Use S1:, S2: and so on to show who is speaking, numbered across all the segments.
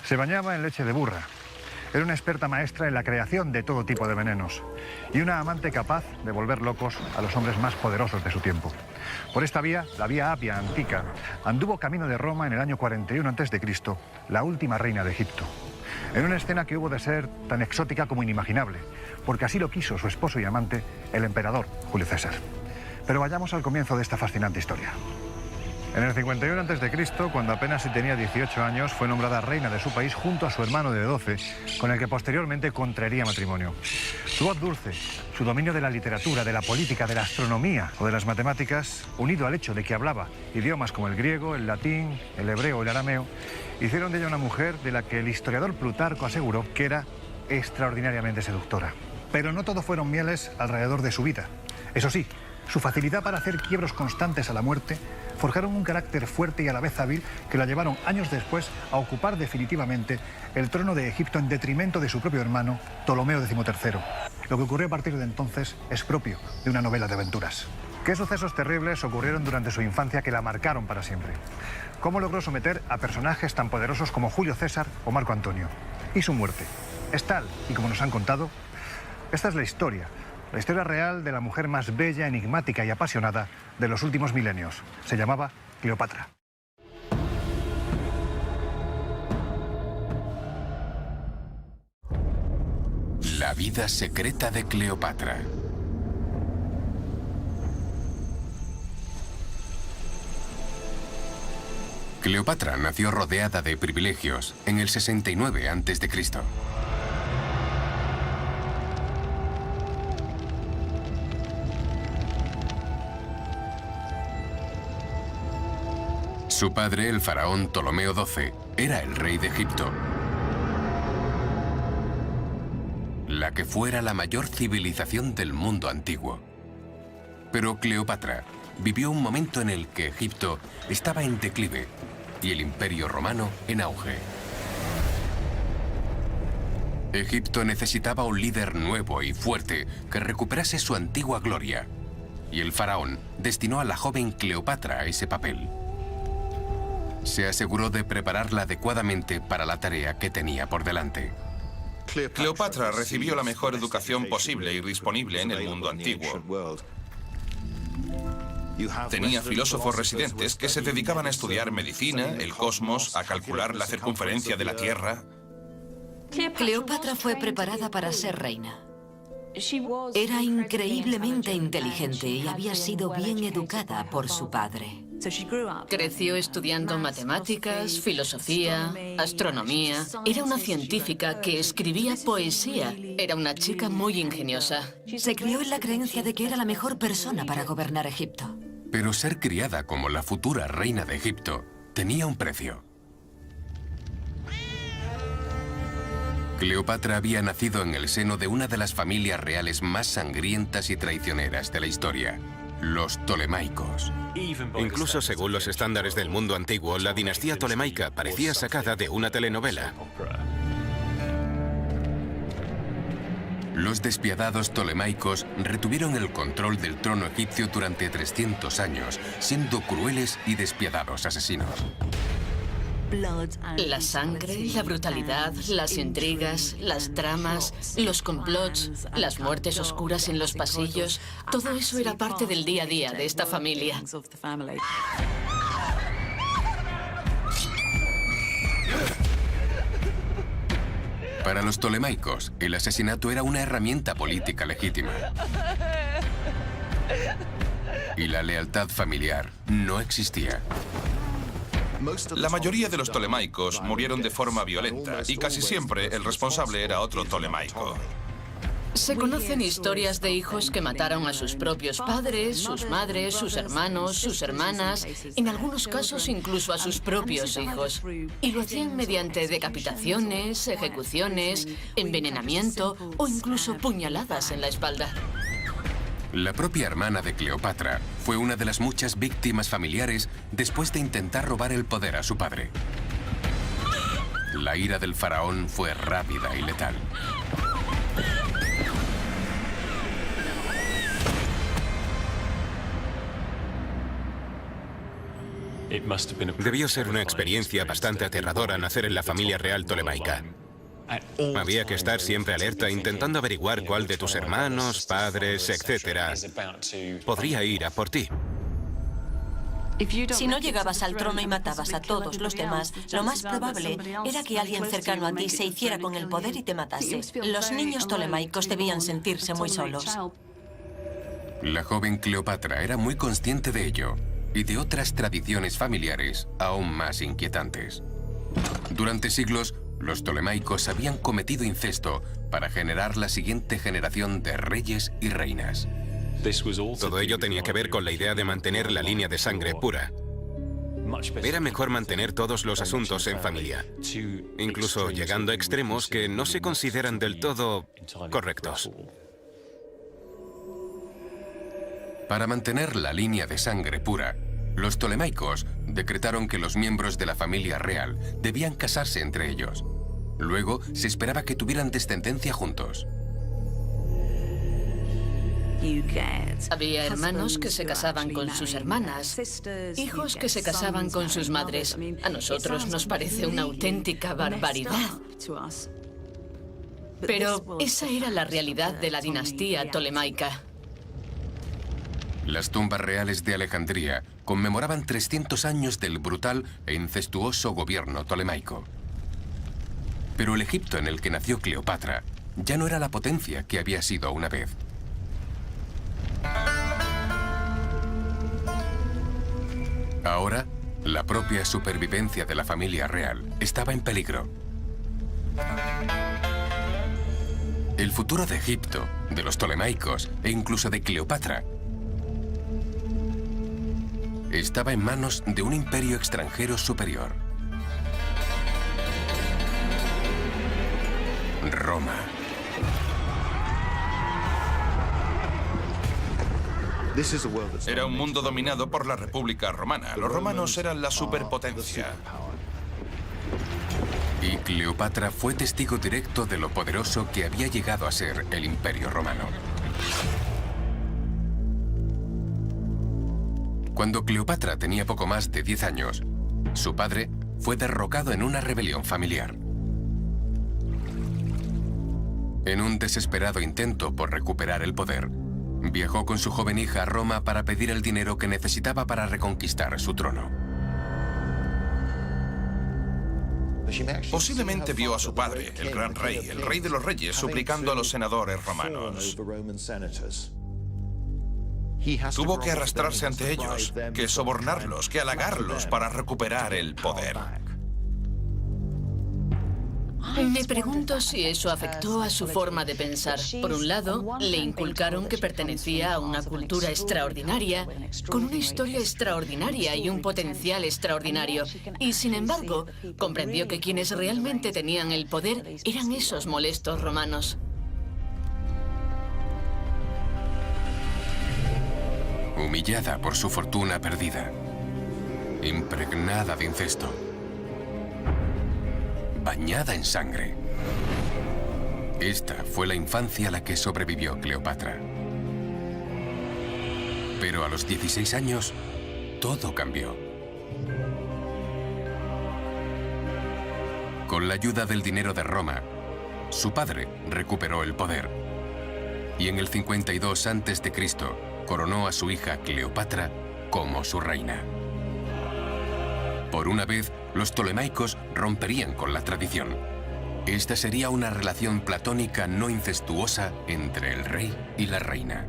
S1: Se bañaba en leche de burra. Era una experta maestra en la creación de todo tipo de venenos y una amante capaz de volver locos a los hombres más poderosos de su tiempo. Por esta vía, la vía Apia antica, anduvo camino de Roma en el año 41 a.C., la última reina de Egipto. En una escena que hubo de ser tan exótica como inimaginable, porque así lo quiso su esposo y amante, el emperador Julio César. Pero vayamos al comienzo de esta fascinante historia. En el 51 a.C., cuando apenas si tenía 18 años, fue nombrada reina de su país junto a su hermano de 12, con el que posteriormente contraería matrimonio. Su voz dulce, su dominio de la literatura, de la política, de la astronomía o de las matemáticas, unido al hecho de que hablaba idiomas como el griego, el latín, el hebreo o el arameo, hicieron de ella una mujer de la que el historiador Plutarco aseguró que era extraordinariamente seductora. Pero no todo fueron mieles alrededor de su vida. Eso sí, su facilidad para hacer quiebros constantes a la muerte forjaron un carácter fuerte y a la vez hábil que la llevaron años después a ocupar definitivamente el trono de Egipto en detrimento de su propio hermano, Ptolomeo XIII. Lo que ocurrió a partir de entonces es propio de una novela de aventuras. ¿Qué sucesos terribles ocurrieron durante su infancia que la marcaron para siempre? ¿Cómo logró someter a personajes tan poderosos como Julio César o Marco Antonio? ¿Y su muerte? ¿Es tal y como nos han contado? Esta es la historia real de la mujer más bella, enigmática y apasionada de los últimos milenios. Se llamaba Cleopatra.
S2: La vida secreta de Cleopatra. Cleopatra nació rodeada de privilegios en el 69 a.C. Su padre, el faraón Ptolomeo XII, era el rey de Egipto, la que fuera la mayor civilización del mundo antiguo. Pero Cleopatra vivió un momento en el que Egipto estaba en declive y el Imperio Romano en auge. Egipto necesitaba un líder nuevo y fuerte que recuperase su antigua gloria, y el faraón destinó a la joven Cleopatra a ese papel. Se aseguró de prepararla adecuadamente para la tarea que tenía por delante.
S3: Cleopatra recibió la mejor educación posible y disponible en el mundo antiguo. Tenía filósofos residentes que se dedicaban a estudiar medicina, el cosmos, a calcular la circunferencia de la Tierra.
S4: Cleopatra fue preparada para ser reina. Era increíblemente inteligente y había sido bien educada por su padre.
S5: Creció estudiando matemáticas, filosofía, astronomía. Era una científica que escribía poesía. Era una chica muy ingeniosa.
S4: Se crió en la creencia de que era la mejor persona para gobernar Egipto.
S2: Pero ser criada como la futura reina de Egipto tenía un precio. Cleopatra había nacido en el seno de una de las familias reales más sangrientas y traicioneras de la historia, los Ptolemaicos.
S6: Incluso según los estándares del mundo antiguo, la dinastía Ptolemaica parecía sacada de una telenovela.
S2: Los despiadados Ptolemaicos retuvieron el control del trono egipcio durante 300 años, siendo crueles y despiadados asesinos.
S5: La sangre, la brutalidad, las intrigas, las tramas, los complots, las muertes oscuras en los pasillos, todo eso era parte del día a día de esta familia.
S2: Para los Ptolemaicos, el asesinato era una herramienta política legítima. Y la lealtad familiar no existía.
S3: La mayoría de los Ptolemaicos murieron de forma violenta y casi siempre el responsable era otro Ptolemaico.
S5: Se conocen historias de hijos que mataron a sus propios padres, sus madres, sus hermanos, sus hermanas, en algunos casos incluso a sus propios hijos. Y lo hacían mediante decapitaciones, ejecuciones, envenenamiento o incluso puñaladas en la espalda.
S2: La propia hermana de Cleopatra fue una de las muchas víctimas familiares después de intentar robar el poder a su padre. La ira del faraón fue rápida y letal.
S6: Debió ser una experiencia bastante aterradora nacer en la familia real tolemaica. Había que estar siempre alerta intentando averiguar cuál de tus hermanos, padres, etcétera, podría ir a por ti.
S7: Si no llegabas al trono y matabas a todos los demás, lo más probable era que alguien cercano a ti se hiciera con el poder y te matase. Los niños tolemaicos debían sentirse muy solos.
S2: La joven Cleopatra era muy consciente de ello y de otras tradiciones familiares aún más inquietantes. Durante siglos, los tolemaicos habían cometido incesto para generar la siguiente generación de reyes y reinas.
S6: Todo ello tenía que ver con la idea de mantener la línea de sangre pura. Era mejor mantener todos los asuntos en familia, incluso llegando a extremos que no se consideran del todo correctos.
S2: Para mantener la línea de sangre pura, los tolemaicos decretaron que los miembros de la familia real debían casarse entre ellos. Luego, se esperaba que tuvieran descendencia juntos.
S5: Había hermanos que se casaban con sus hermanas, hijos que se casaban con sus madres. A nosotros nos parece una auténtica barbaridad. Pero esa era la realidad de la dinastía tolemaica.
S2: Las tumbas reales de Alejandría conmemoraban 300 años del brutal e incestuoso gobierno tolemaico. Pero el Egipto en el que nació Cleopatra ya no era la potencia que había sido una vez. Ahora, la propia supervivencia de la familia real estaba en peligro. El futuro de Egipto, de los tolemaicos e incluso de Cleopatra estaba en manos de un imperio extranjero superior. Roma.
S3: Era un mundo dominado por la República Romana. Los romanos eran la superpotencia.
S2: Y Cleopatra fue testigo directo de lo poderoso que había llegado a ser el Imperio Romano. Cuando Cleopatra tenía poco más de 10 años, su padre fue derrocado en una rebelión familiar. En un desesperado intento por recuperar el poder, viajó con su joven hija a Roma para pedir el dinero que necesitaba para reconquistar su trono.
S3: Posiblemente vio a su padre, el gran rey, el rey de los reyes, suplicando a los senadores romanos. Tuvo que arrastrarse ante ellos, que sobornarlos, que halagarlos para recuperar el poder.
S5: Me pregunto si eso afectó a su forma de pensar. Por un lado, le inculcaron que pertenecía a una cultura extraordinaria, con una historia extraordinaria y un potencial extraordinario. Y sin embargo, comprendió que quienes realmente tenían el poder eran esos molestos romanos.
S2: Humillada por su fortuna perdida, impregnada de incesto, bañada en sangre. Esta fue la infancia a la que sobrevivió Cleopatra. Pero a los 16 años, todo cambió. Con la ayuda del dinero de Roma, su padre recuperó el poder. Y en el 52 a.C., coronó a su hija Cleopatra como su reina. Por una vez, los tolemaicos romperían con la tradición. Esta sería una relación platónica no incestuosa entre el rey y la reina.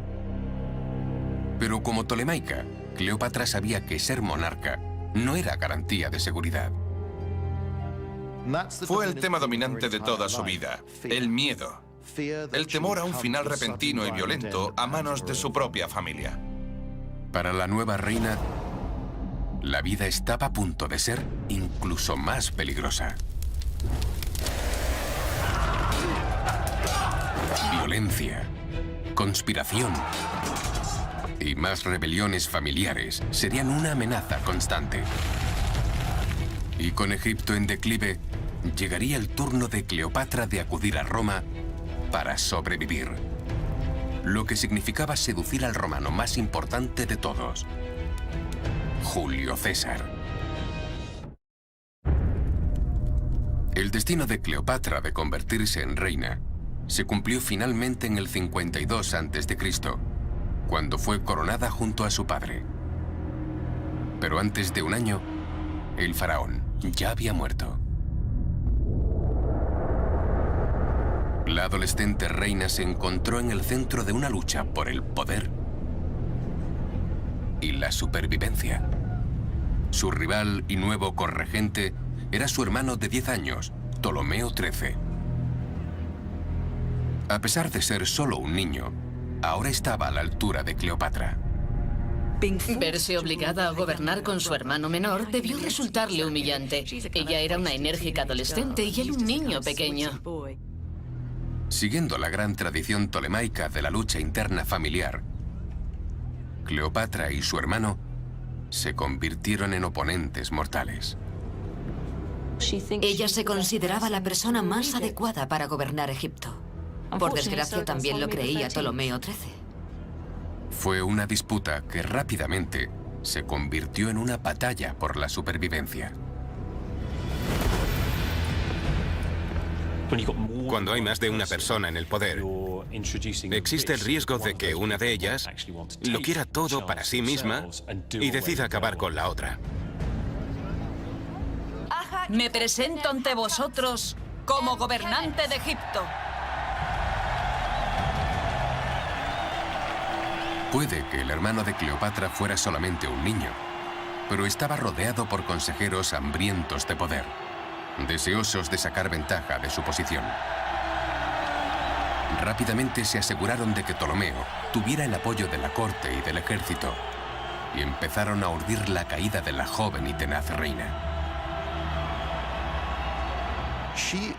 S2: Pero como tolemaica, Cleopatra sabía que ser monarca no era garantía de seguridad.
S3: Fue el tema dominante de toda su vida, el miedo. El temor a un final repentino y violento a manos de su propia familia.
S2: Para la nueva reina, la vida estaba a punto de ser incluso más peligrosa. Violencia, conspiración y más rebeliones familiares serían una amenaza constante. Y con Egipto en declive, llegaría el turno de Cleopatra de acudir a Roma para sobrevivir. Lo que significaba seducir al romano más importante de todos, Julio César. El destino de Cleopatra de convertirse en reina se cumplió finalmente en el 52 a.C., cuando fue coronada junto a su padre. Pero antes de un año, el faraón ya había muerto. La adolescente reina se encontró en el centro de una lucha por el poder y la supervivencia. Su rival y nuevo corregente era su hermano de 10 años, Ptolomeo XIII. A pesar de ser solo un niño, ahora estaba a la altura de Cleopatra.
S5: Verse obligada a gobernar con su hermano menor debió resultarle humillante. Ella era una enérgica adolescente y él un niño pequeño.
S2: Siguiendo la gran tradición tolemaica de la lucha interna familiar, Cleopatra y su hermano se convirtieron en oponentes mortales.
S4: Ella se consideraba la persona más adecuada para gobernar Egipto. Por desgracia, también lo creía Ptolomeo XIII.
S2: Fue una disputa que rápidamente se convirtió en una batalla por la supervivencia.
S6: Cuando hay más de una persona en el poder, existe el riesgo de que una de ellas lo quiera todo para sí misma y decida acabar con la otra.
S8: Me presento ante vosotros como gobernante de Egipto.
S2: Puede que el hermano de Cleopatra fuera solamente un niño, pero estaba rodeado por consejeros hambrientos de poder, deseosos de sacar ventaja de su posición. Rápidamente se aseguraron de que Ptolomeo tuviera el apoyo de la corte y del ejército, y empezaron a urdir la caída de la joven y tenaz reina.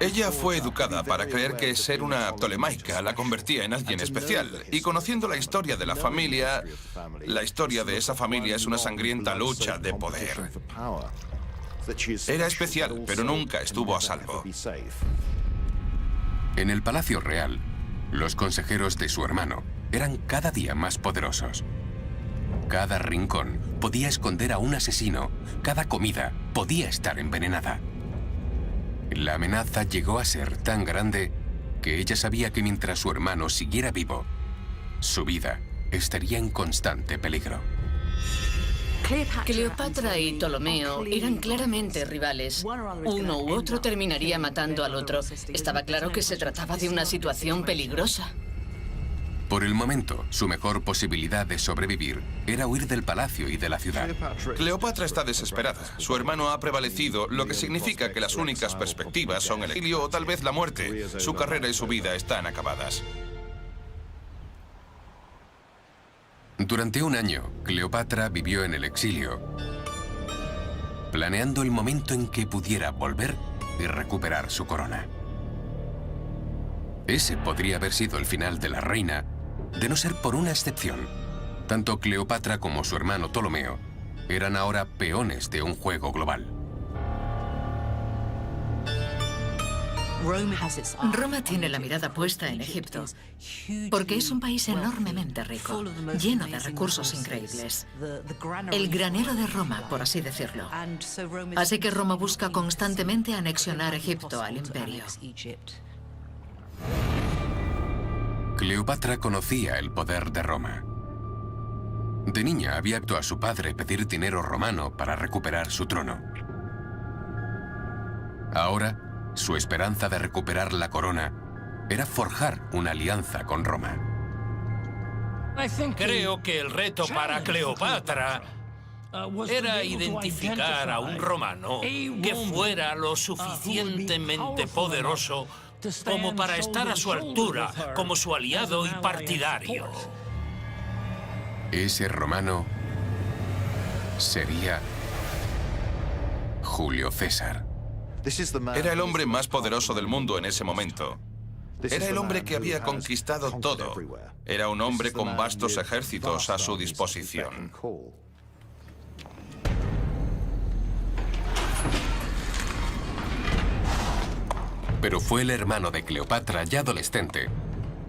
S3: Ella fue educada para creer que ser una tolemaica la convertía en alguien especial. Y conociendo la historia de la familia, la historia de esa familia es una sangrienta lucha de poder. Era especial, pero nunca estuvo a salvo.
S2: En el Palacio Real, los consejeros de su hermano eran cada día más poderosos. Cada rincón podía esconder a un asesino, cada comida podía estar envenenada. La amenaza llegó a ser tan grande que ella sabía que mientras su hermano siguiera vivo, su vida estaría en constante peligro.
S5: Cleopatra y Ptolomeo eran claramente rivales. Uno u otro terminaría matando al otro. Estaba claro que se trataba de una situación peligrosa.
S2: Por el momento, su mejor posibilidad de sobrevivir era huir del palacio y de la ciudad.
S3: Cleopatra está desesperada. Su hermano ha prevalecido, lo que significa que las únicas perspectivas son el exilio o tal vez la muerte. Su carrera y su vida están acabadas.
S2: Durante un año, Cleopatra vivió en el exilio, planeando el momento en que pudiera volver y recuperar su corona. Ese podría haber sido el final de la reina, de no ser por una excepción. Tanto Cleopatra como su hermano Ptolomeo eran ahora peones de un juego global.
S4: Roma tiene la mirada puesta en Egipto, porque es un país enormemente rico, lleno de recursos increíbles. El granero de Roma, por así decirlo. Así que Roma busca constantemente anexionar Egipto al imperio.
S2: Cleopatra conocía el poder de Roma. De niña había visto a su padre pedir dinero romano para recuperar su trono. Ahora, su esperanza de recuperar la corona era forjar una alianza con Roma.
S9: Creo que el reto para Cleopatra era identificar a un romano que fuera lo suficientemente poderoso como para estar a su altura, como su aliado y partidario.
S2: Ese romano sería Julio César.
S3: Era el hombre más poderoso del mundo en ese momento. Era el hombre que había conquistado todo. Era un hombre con vastos ejércitos a su disposición.
S2: Pero fue el hermano de Cleopatra, ya adolescente,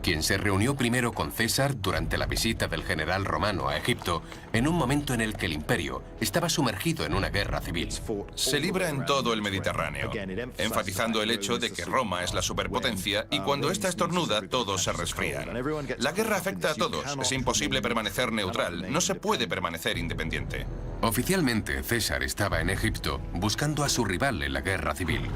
S2: quien se reunió primero con César durante la visita del general romano a Egipto, en un momento en el que el imperio estaba sumergido en una guerra civil.
S3: Se libra en todo el Mediterráneo, enfatizando el hecho de que Roma es la superpotencia y cuando ésta estornuda, todos se resfrían. La guerra afecta a todos, es imposible permanecer neutral, no se puede permanecer independiente.
S2: Oficialmente, César estaba en Egipto buscando a su rival en la guerra civil.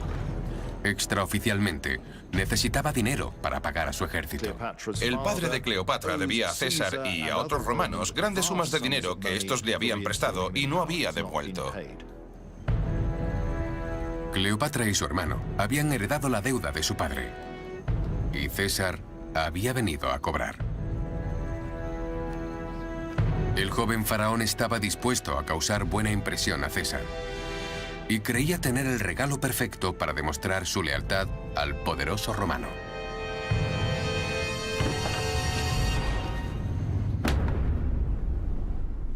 S2: Extraoficialmente, necesitaba dinero para pagar a su ejército.
S3: El padre de Cleopatra debía a César y a otros romanos grandes sumas de dinero que estos le habían prestado y no había devuelto.
S2: Cleopatra y su hermano habían heredado la deuda de su padre. Y César había venido a cobrar. El joven faraón estaba dispuesto a causar buena impresión a César. Y creía tener el regalo perfecto para demostrar su lealtad al poderoso romano.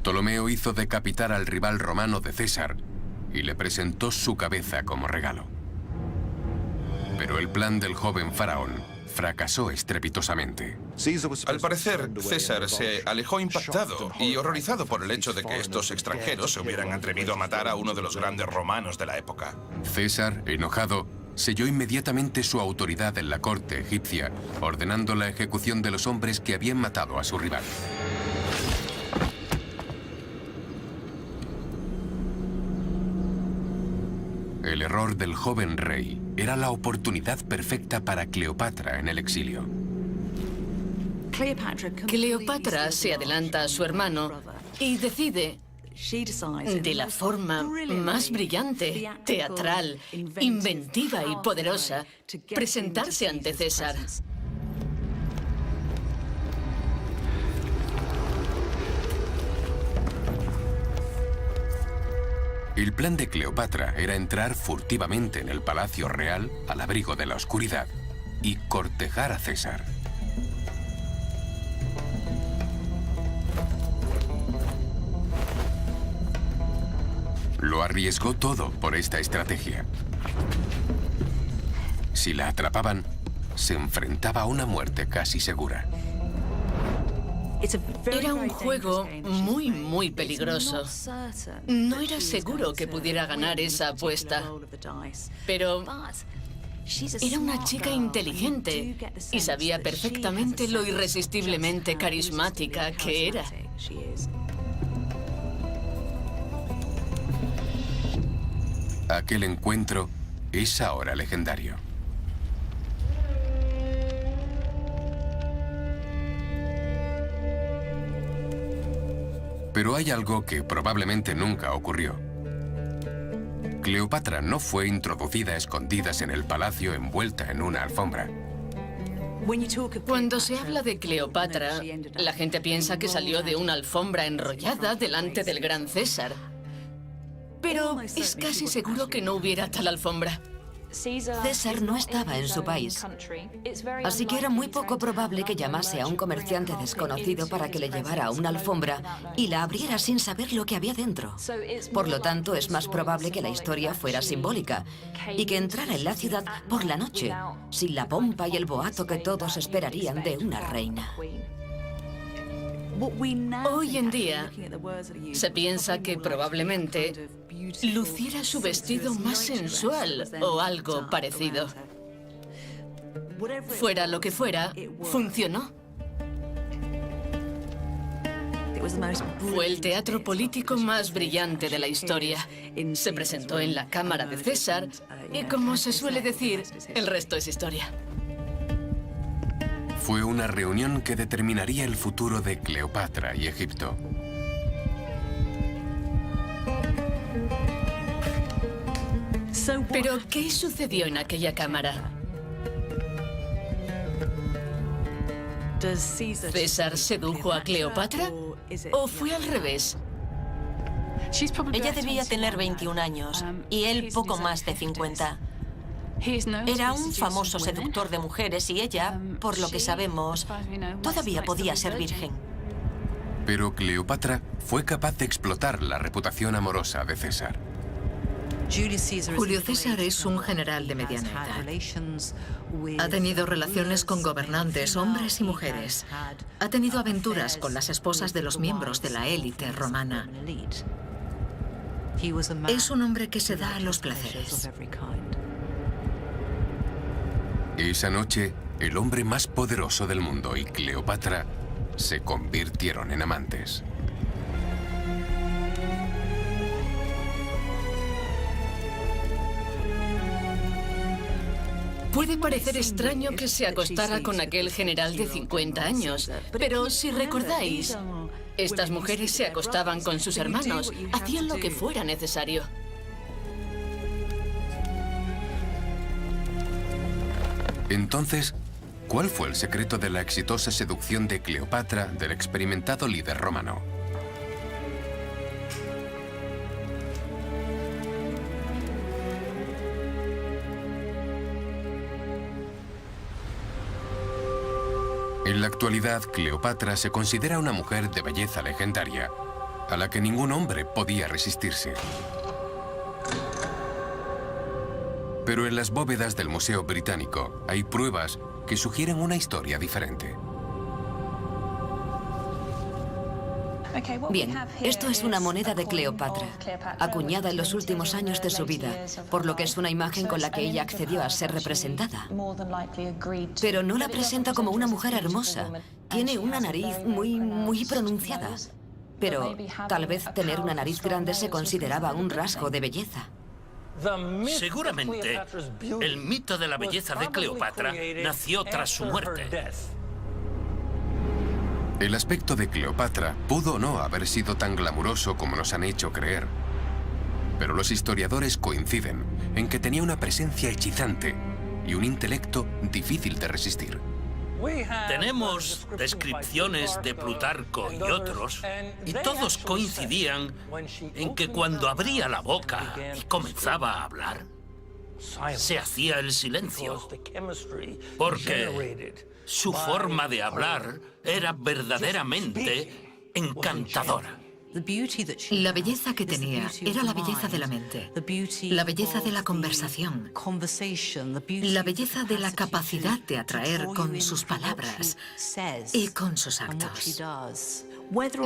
S2: Ptolomeo hizo decapitar al rival romano de César y le presentó su cabeza como regalo. Pero el plan del joven faraón fracasó estrepitosamente.
S3: Al parecer, César se alejó impactado y horrorizado por el hecho de que estos extranjeros se hubieran atrevido a matar a uno de los grandes romanos de la época.
S2: César, enojado, selló inmediatamente su autoridad en la corte egipcia, ordenando la ejecución de los hombres que habían matado a su rival. El error del joven rey era la oportunidad perfecta para Cleopatra en el exilio.
S5: Cleopatra se adelanta a su hermano y decide, de la forma más brillante, teatral, inventiva y poderosa, presentarse ante César.
S2: El plan de Cleopatra era entrar furtivamente en el palacio real al abrigo de la oscuridad y cortejar a César. Lo arriesgó todo por esta estrategia. Si la atrapaban, se enfrentaba a una muerte casi segura.
S5: Era un juego muy peligroso. No era seguro que pudiera ganar esa apuesta. Pero era una chica inteligente y sabía perfectamente lo irresistiblemente carismática que era.
S2: Aquel encuentro es ahora legendario. Pero hay algo que probablemente nunca ocurrió. Cleopatra no fue introducida a escondidas en el palacio envuelta en una alfombra.
S5: Cuando se habla de Cleopatra, la gente piensa que salió de una alfombra enrollada delante del gran César. Pero es casi seguro que no hubiera tal alfombra.
S10: César no estaba en su país, así que era muy poco probable que llamase a un comerciante desconocido para que le llevara a una alfombra y la abriera sin saber lo que había dentro. Por lo tanto, es más probable que la historia fuera simbólica y que entrara en la ciudad por la noche, sin la pompa y el boato que todos esperarían de una reina.
S5: Hoy en día, se piensa que probablemente luciera su vestido más sensual o algo parecido. Fuera lo que fuera, funcionó. Fue el teatro político más brillante de la historia. Se presentó en la cámara de César y, como se suele decir, el resto es historia.
S2: Fue una reunión que determinaría el futuro de Cleopatra y Egipto.
S5: ¿Pero qué sucedió en aquella cámara? ¿César sedujo a Cleopatra? ¿O fue al revés?
S7: Ella debía tener 21 años y él poco más de 50. Era un famoso seductor de mujeres y ella, por lo que sabemos, todavía podía ser virgen.
S2: Pero Cleopatra fue capaz de explotar la reputación amorosa de César.
S4: Julio César es un general de mediana edad. Ha tenido relaciones con gobernantes, hombres y mujeres. Ha tenido aventuras con las esposas de los miembros de la élite romana. Es un hombre que se da a los placeres.
S2: Esa noche, el hombre más poderoso del mundo y Cleopatra se convirtieron en amantes.
S5: Puede parecer extraño que se acostara con aquel general de 50 años, pero si recordáis, estas mujeres se acostaban con sus hermanos, hacían lo que fuera necesario.
S2: Entonces, ¿cuál fue el secreto de la exitosa seducción de Cleopatra del experimentado líder romano? En la actualidad, Cleopatra se considera una mujer de belleza legendaria, a la que ningún hombre podía resistirse. Pero en las bóvedas del Museo Británico hay pruebas que sugieren una historia diferente.
S10: Bien, esto es una moneda de Cleopatra, acuñada en los últimos años de su vida, por lo que es una imagen con la que ella accedió a ser representada. Pero no la presenta como una mujer hermosa. Tiene una nariz muy pronunciada. Pero tal vez tener una nariz grande se consideraba un rasgo de belleza.
S9: Seguramente, el mito de la belleza de Cleopatra nació tras su muerte.
S2: El aspecto de Cleopatra pudo o no haber sido tan glamuroso como nos han hecho creer. Pero los historiadores coinciden en que tenía una presencia hechizante y un intelecto difícil de resistir.
S9: Tenemos descripciones de Plutarco y otros, y todos coincidían en que cuando abría la boca y comenzaba a hablar, se hacía el silencio, porque su forma de hablar era verdaderamente encantadora.
S4: La belleza que tenía era la belleza de la mente, la belleza de la conversación, la belleza de la capacidad de atraer con sus palabras y con sus actos.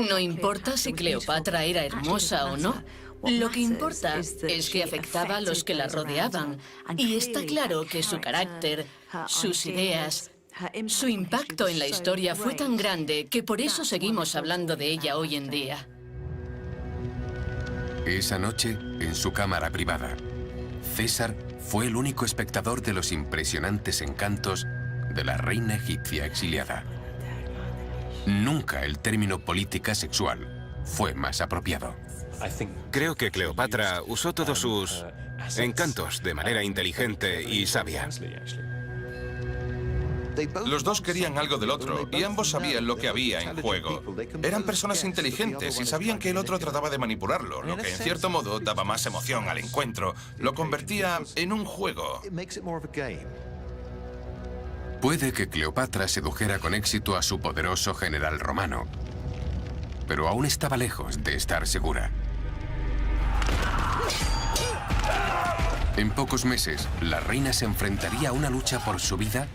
S5: No importa si Cleopatra era hermosa o no. Lo que importa es que afectaba a los que la rodeaban. Y está claro que su carácter, sus ideas, su impacto en la historia fue tan grande que por eso seguimos hablando de ella hoy en día.
S2: Esa noche, en su cámara privada, César fue el único espectador de los impresionantes encantos de la reina egipcia exiliada. Nunca el término política sexual fue más apropiado.
S6: Creo que Cleopatra usó todos sus encantos de manera inteligente y sabia.
S3: Los dos querían algo del otro y ambos sabían lo que había en juego. Eran personas inteligentes y sabían que el otro trataba de manipularlo, lo que en cierto modo daba más emoción al encuentro. Lo convertía en un juego.
S2: Puede que Cleopatra sedujera con éxito a su poderoso general romano, pero aún estaba lejos de estar segura. En pocos meses, la reina se enfrentaría a una lucha por su vida,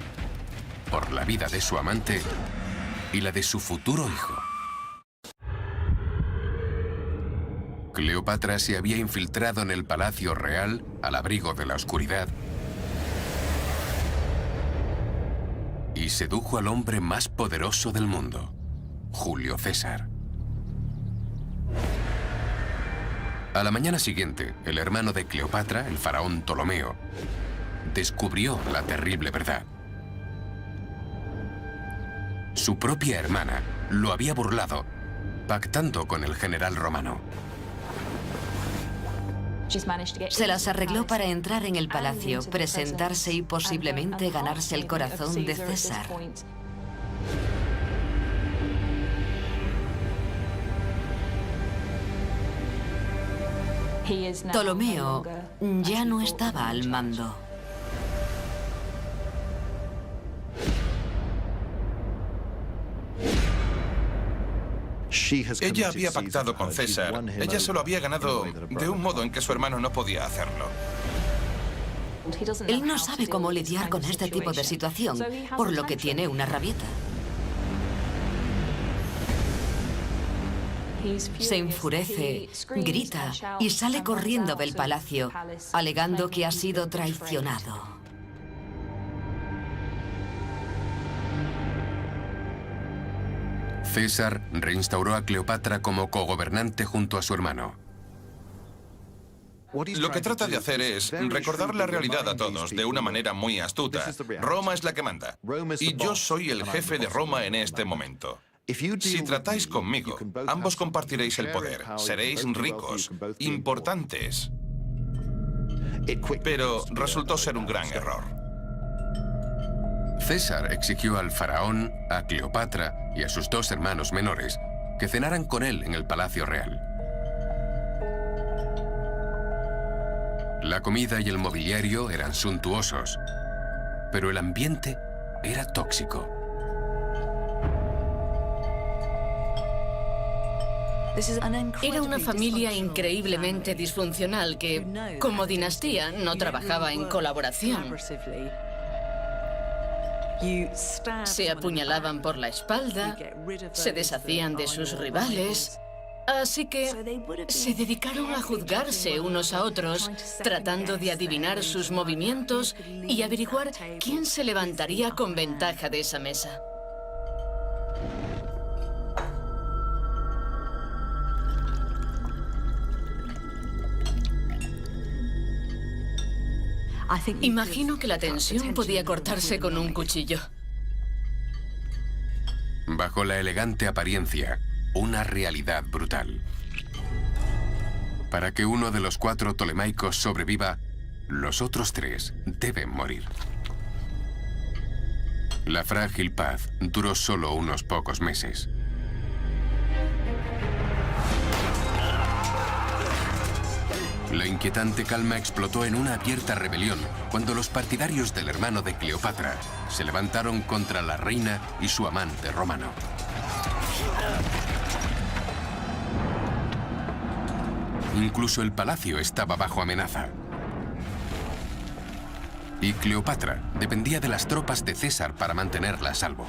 S2: por la vida de su amante y la de su futuro hijo. Cleopatra se había infiltrado en el palacio real al abrigo de la oscuridad y sedujo al hombre más poderoso del mundo, Julio César. A la mañana siguiente, el hermano de Cleopatra, el faraón Ptolomeo, descubrió la terrible verdad. Su propia hermana lo había burlado, pactando con el general romano.
S10: Se las arregló para entrar en el palacio, presentarse y posiblemente ganarse el corazón de César. Ptolomeo ya no estaba al mando.
S3: Ella había pactado con César. Ella se lo había ganado de un modo en que su hermano no podía hacerlo.
S10: Él no sabe cómo lidiar con este tipo de situación, por lo que tiene una rabieta. Se enfurece, grita y sale corriendo del palacio, alegando que ha sido traicionado.
S2: César reinstauró a Cleopatra como cogobernante junto a su hermano.
S3: Lo que trata de hacer es recordar la realidad a todos de una manera muy astuta. Roma es la que manda. Y yo soy el jefe de Roma en este momento. Si tratáis conmigo, ambos compartiréis el poder. Seréis ricos, importantes. Pero resultó ser un gran error.
S2: César exigió al faraón, a Cleopatra y a sus dos hermanos menores que cenaran con él en el palacio real. La comida y el mobiliario eran suntuosos, pero el ambiente era tóxico.
S5: Era una familia increíblemente disfuncional que, como dinastía, no trabajaba en colaboración. Se apuñalaban por la espalda, se deshacían de sus rivales, así que se dedicaron a juzgarse unos a otros, tratando de adivinar sus movimientos y averiguar quién se levantaría con ventaja de esa mesa. Imagino que la tensión podía cortarse con un cuchillo.
S2: Bajo la elegante apariencia, una realidad brutal. Para que uno de los 4 ptolemaicos sobreviva, los otros 3 deben morir. La frágil paz duró solo unos pocos meses. La inquietante calma explotó en una abierta rebelión cuando los partidarios del hermano de Cleopatra se levantaron contra la reina y su amante romano. Incluso el palacio estaba bajo amenaza. Y Cleopatra dependía de las tropas de César para mantenerla a salvo.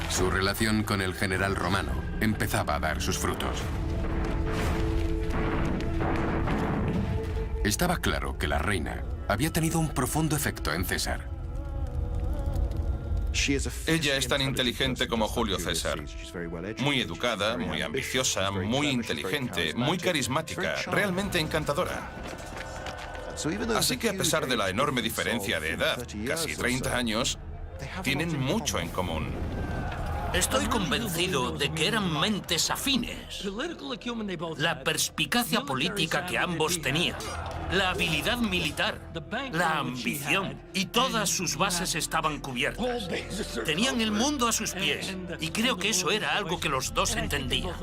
S2: Su relación con el general romano empezaba a dar sus frutos. Estaba claro que la reina había tenido un profundo efecto en César.
S3: Ella es tan inteligente como Julio César. Muy educada, muy ambiciosa, muy inteligente, muy carismática, realmente encantadora. Así que a pesar de la enorme diferencia de edad, casi 30 años, tienen mucho en común.
S9: Estoy convencido de que eran mentes afines. La perspicacia política que ambos tenían, la habilidad militar, la ambición y todas sus bases estaban cubiertas. Tenían el mundo a sus pies y creo que eso era algo que los dos entendían.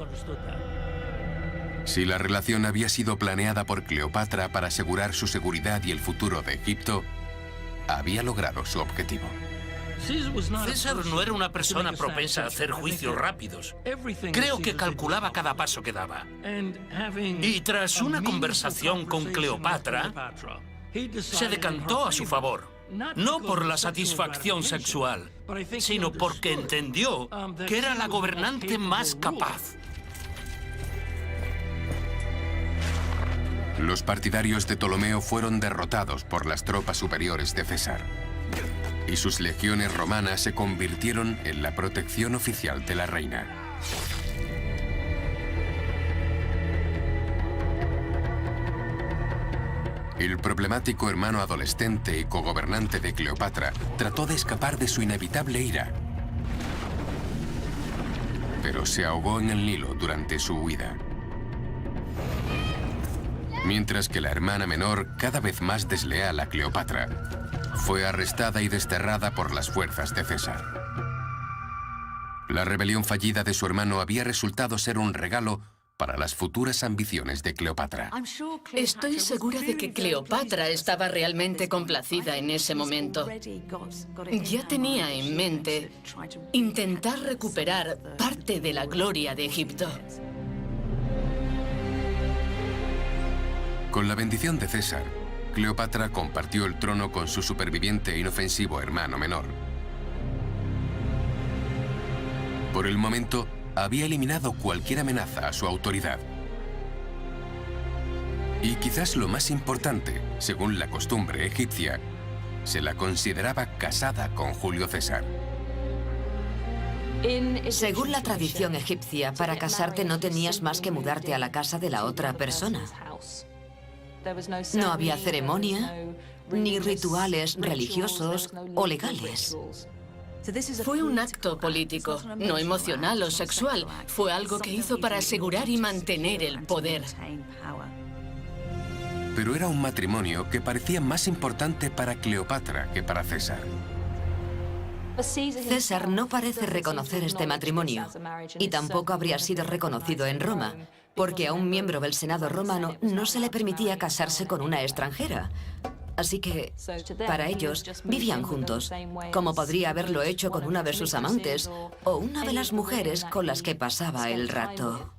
S2: Si la relación había sido planeada por Cleopatra para asegurar su seguridad y el futuro de Egipto, había logrado su objetivo.
S9: César no era una persona propensa a hacer juicios rápidos. Creo que calculaba cada paso que daba. Y tras una conversación con Cleopatra, se decantó a su favor. No por la satisfacción sexual, sino porque entendió que era la gobernante más capaz.
S2: Los partidarios de Ptolomeo fueron derrotados por las tropas superiores de César. Y sus legiones romanas se convirtieron en la protección oficial de la reina. El problemático hermano adolescente y cogobernante de Cleopatra trató de escapar de su inevitable ira, pero se ahogó en el Nilo durante su huida. Mientras que la hermana menor, cada vez más desleal a Cleopatra, fue arrestada y desterrada por las fuerzas de César. La rebelión fallida de su hermano había resultado ser un regalo para las futuras ambiciones de Cleopatra.
S5: Estoy segura de que Cleopatra estaba realmente complacida en ese momento. Ya tenía en mente intentar recuperar parte de la gloria de Egipto.
S2: Con la bendición de César, Cleopatra compartió el trono con su superviviente e inofensivo hermano menor. Por el momento, había eliminado cualquier amenaza a su autoridad. Y quizás lo más importante, según la costumbre egipcia, se la consideraba casada con Julio César.
S10: Según la tradición egipcia, para casarte no tenías más que mudarte a la casa de la otra persona. No había ceremonia, ni rituales religiosos o legales.
S5: Fue un acto político, no emocional o sexual. Fue algo que hizo para asegurar y mantener el poder.
S2: Pero era un matrimonio que parecía más importante para Cleopatra que para César.
S10: César no parece reconocer este matrimonio, y tampoco habría sido reconocido en Roma, porque a un miembro del Senado romano no se le permitía casarse con una extranjera. Así que, para ellos, vivían juntos, como podría haberlo hecho con una de sus amantes o una de las mujeres con las que pasaba el rato.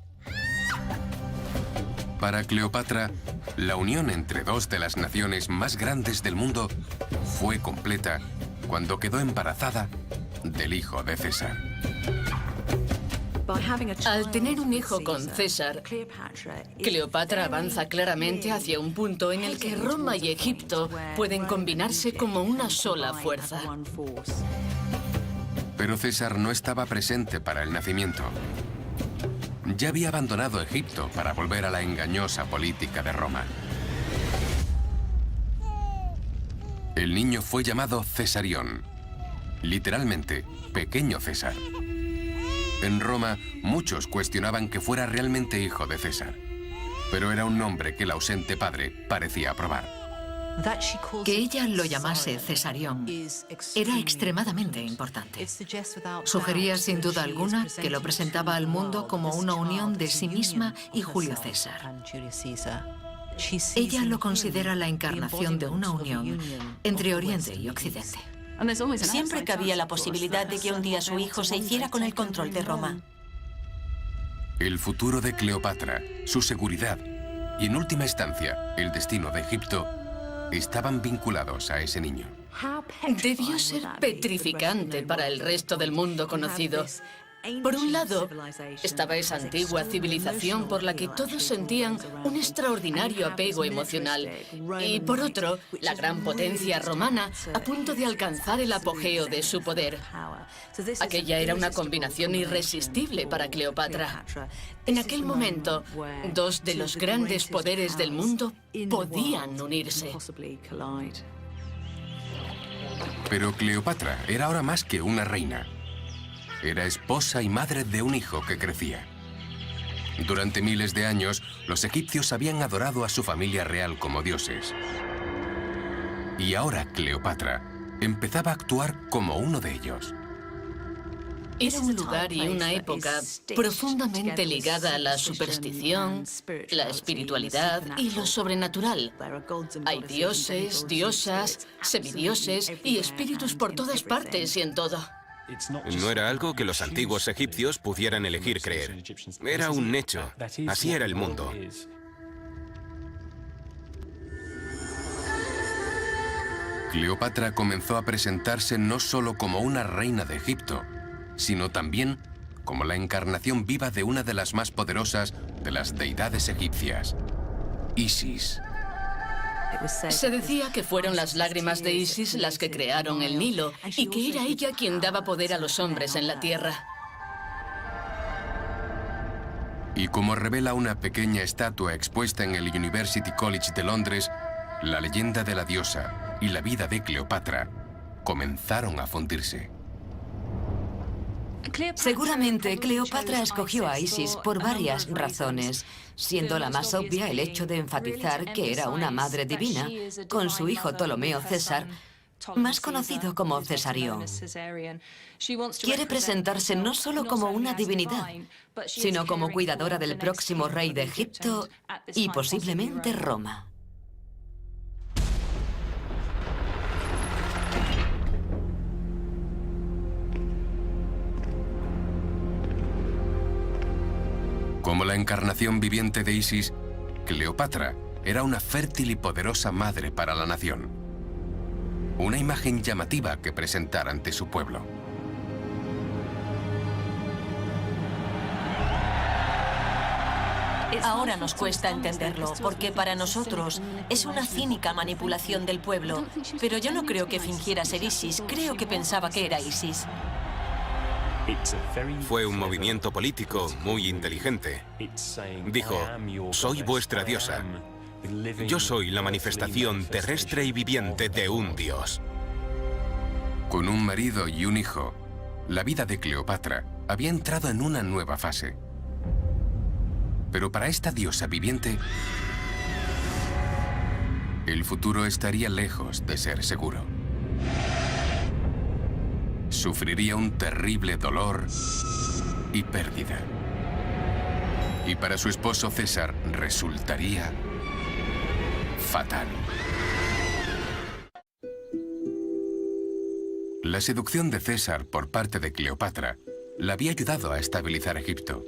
S2: Para Cleopatra, la unión entre dos de las naciones más grandes del mundo fue completa cuando quedó embarazada del hijo de César.
S5: Al tener un hijo con César, Cleopatra avanza claramente hacia un punto en el que Roma y Egipto pueden combinarse como una sola fuerza.
S2: Pero César no estaba presente para el nacimiento. Ya había abandonado Egipto para volver a la engañosa política de Roma. El niño fue llamado Cesarión, literalmente, pequeño César. En Roma, muchos cuestionaban que fuera realmente hijo de César, pero era un nombre que el ausente padre parecía aprobar.
S4: Que ella lo llamase Cesarión era extremadamente importante. Sugería sin duda alguna que lo presentaba al mundo como una unión de sí misma y Julio César. Ella lo considera la encarnación de una unión entre Oriente y Occidente.
S7: Siempre cabía la posibilidad de que un día su hijo se hiciera con el control de Roma.
S2: El futuro de Cleopatra, su seguridad y, en última instancia, el destino de Egipto estaban vinculados a ese niño.
S5: Debió ser petrificante para el resto del mundo conocido. Por un lado, estaba esa antigua civilización por la que todos sentían un extraordinario apego emocional. Y por otro, la gran potencia romana a punto de alcanzar el apogeo de su poder. Aquella era una combinación irresistible para Cleopatra. En aquel momento, dos de los grandes poderes del mundo podían unirse.
S2: Pero Cleopatra era ahora más que una reina. Era esposa y madre de un hijo que crecía. Durante miles de años, los egipcios habían adorado a su familia real como dioses. Y ahora Cleopatra empezaba a actuar como uno de ellos.
S5: Era un lugar y una época profundamente ligada a la superstición, la espiritualidad y lo sobrenatural. Hay dioses, diosas, semidioses y espíritus por todas partes y en todo.
S6: No era algo que los antiguos egipcios pudieran elegir creer. Era un hecho. Así era el mundo.
S2: Cleopatra comenzó a presentarse no solo como una reina de Egipto, sino también como la encarnación viva de una de las más poderosas de las deidades egipcias, Isis.
S5: Se decía que fueron las lágrimas de Isis las que crearon el Nilo y que era ella quien daba poder a los hombres en la tierra.
S2: Y como revela una pequeña estatua expuesta en el University College de Londres, la leyenda de la diosa y la vida de Cleopatra comenzaron a fundirse.
S10: Seguramente Cleopatra escogió a Isis por varias razones, siendo la más obvia el hecho de enfatizar que era una madre divina, con su hijo Ptolomeo César, más conocido como Cesarión. Quiere presentarse no solo como una divinidad, sino como cuidadora del próximo rey de Egipto y posiblemente Roma.
S2: Como la encarnación viviente de Isis, Cleopatra era una fértil y poderosa madre para la nación. Una imagen llamativa que presentar ante su pueblo.
S7: Ahora nos cuesta entenderlo, porque para nosotros es una cínica manipulación del pueblo. Pero yo no creo que fingiera ser Isis, creo que pensaba que era Isis.
S6: Fue un movimiento político muy inteligente. Dijo, soy vuestra diosa. Yo soy la manifestación terrestre y viviente de un dios.
S2: Con un marido y un hijo, la vida de Cleopatra había entrado en una nueva fase. Pero para esta diosa viviente, el futuro estaría lejos de ser seguro. Sufriría un terrible dolor y pérdida. Y para su esposo César resultaría fatal. La seducción de César por parte de Cleopatra la había ayudado a estabilizar Egipto.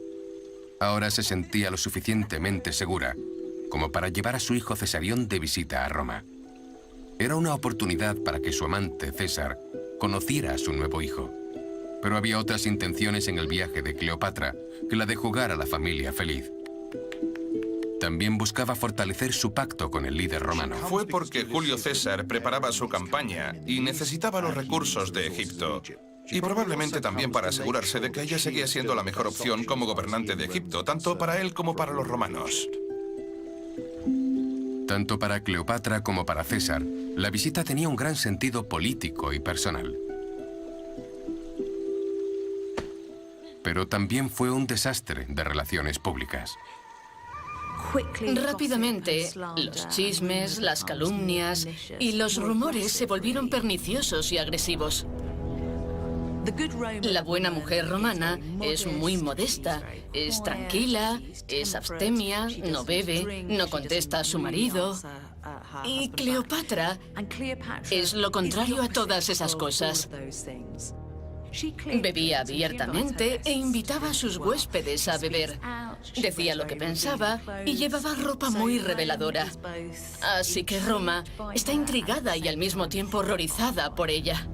S2: Ahora se sentía lo suficientemente segura como para llevar a su hijo Cesarión de visita a Roma. Era una oportunidad para que su amante César conociera a su nuevo hijo. Pero había otras intenciones en el viaje de Cleopatra que la de jugar a la familia feliz. También buscaba fortalecer su pacto con el líder romano.
S3: Fue porque Julio César preparaba su campaña y necesitaba los recursos de Egipto. Y probablemente también para asegurarse de que ella seguía siendo la mejor opción como gobernante de Egipto, tanto para él como para los romanos.
S2: Tanto para Cleopatra como para César, la visita tenía un gran sentido político y personal. Pero también fue un desastre de relaciones públicas.
S5: Rápidamente, los chismes, las calumnias y los rumores se volvieron perniciosos y agresivos. La buena mujer romana es muy modesta, es tranquila, es abstemia, no bebe, no contesta a su marido. Y Cleopatra es lo contrario a todas esas cosas. Bebía abiertamente e invitaba a sus huéspedes a beber. Decía lo que pensaba y llevaba ropa muy reveladora. Así que Roma está intrigada y al mismo tiempo horrorizada por ella.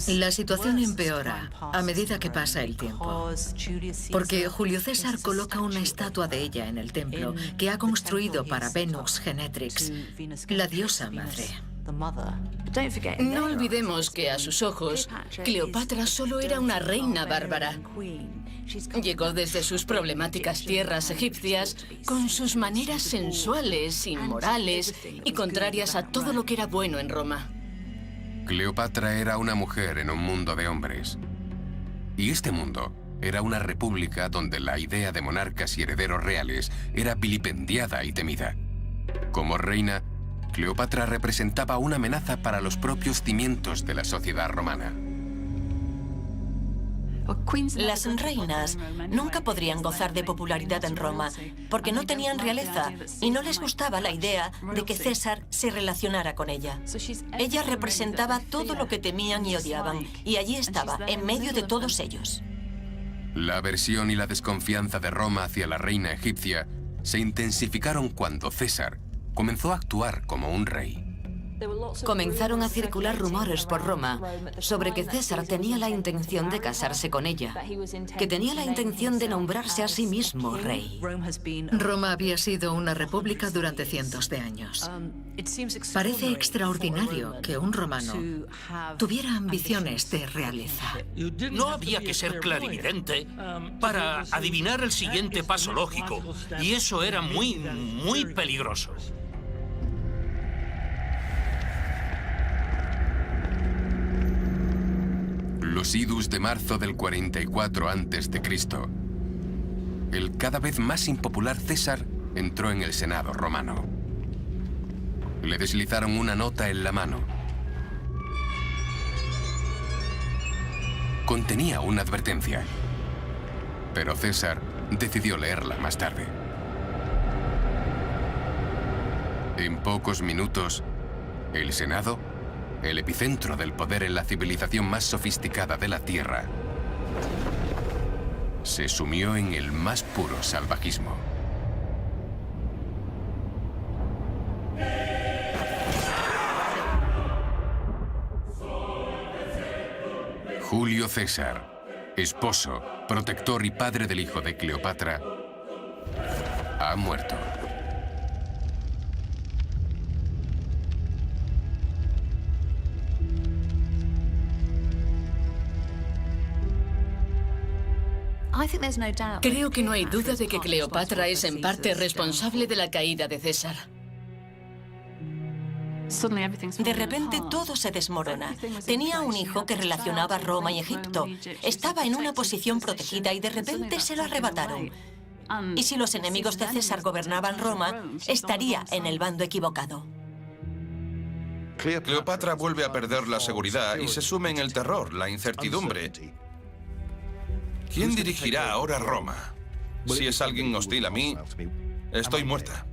S4: La situación empeora a medida que pasa el tiempo, porque Julio César coloca una estatua de ella en el templo que ha construido para Venus Genetrix, la diosa madre.
S5: No olvidemos que a sus ojos, Cleopatra solo era una reina bárbara. Llegó desde sus problemáticas tierras egipcias con sus maneras sensuales, inmorales y contrarias a todo lo que era bueno en Roma.
S2: Cleopatra era una mujer en un mundo de hombres. Y este mundo era una república donde la idea de monarcas y herederos reales era vilipendiada y temida. Como reina, Cleopatra representaba una amenaza para los propios cimientos de la sociedad romana.
S7: Las reinas nunca podrían gozar de popularidad en Roma porque no tenían realeza y no les gustaba la idea de que César se relacionara con ella. Ella representaba todo lo que temían y odiaban y allí estaba, en medio de todos ellos.
S2: La aversión y la desconfianza de Roma hacia la reina egipcia se intensificaron cuando César comenzó a actuar como un rey.
S10: Comenzaron a circular rumores por Roma sobre que César tenía la intención de casarse con ella, que tenía la intención de nombrarse a sí mismo rey.
S4: Roma había sido una república durante cientos de años. Parece extraordinario que un romano tuviera ambiciones de realeza.
S9: No había que ser clarividente para adivinar el siguiente paso lógico, y eso era muy peligroso.
S2: los idus de marzo del 44 a.C., el cada vez más impopular César entró en el Senado romano. Le deslizaron una nota en la mano. Contenía una advertencia, pero César decidió leerla más tarde. En pocos minutos, el Senado, el epicentro del poder en la civilización más sofisticada de la Tierra, se sumió en el más puro salvajismo. Julio César, esposo, protector y padre del hijo de Cleopatra, ha muerto.
S5: Creo que no hay duda de que Cleopatra es en parte responsable de la caída de César.
S7: De repente todo se desmorona. Tenía un hijo que relacionaba Roma y Egipto. Estaba en una posición protegida y de repente se lo arrebataron. Y si los enemigos de César gobernaban Roma, estaría en el bando equivocado.
S3: Cleopatra vuelve a perder la seguridad y se sume en el terror, la incertidumbre. ¿Quién dirigirá ahora Roma? Si es alguien hostil a mí, estoy muerta.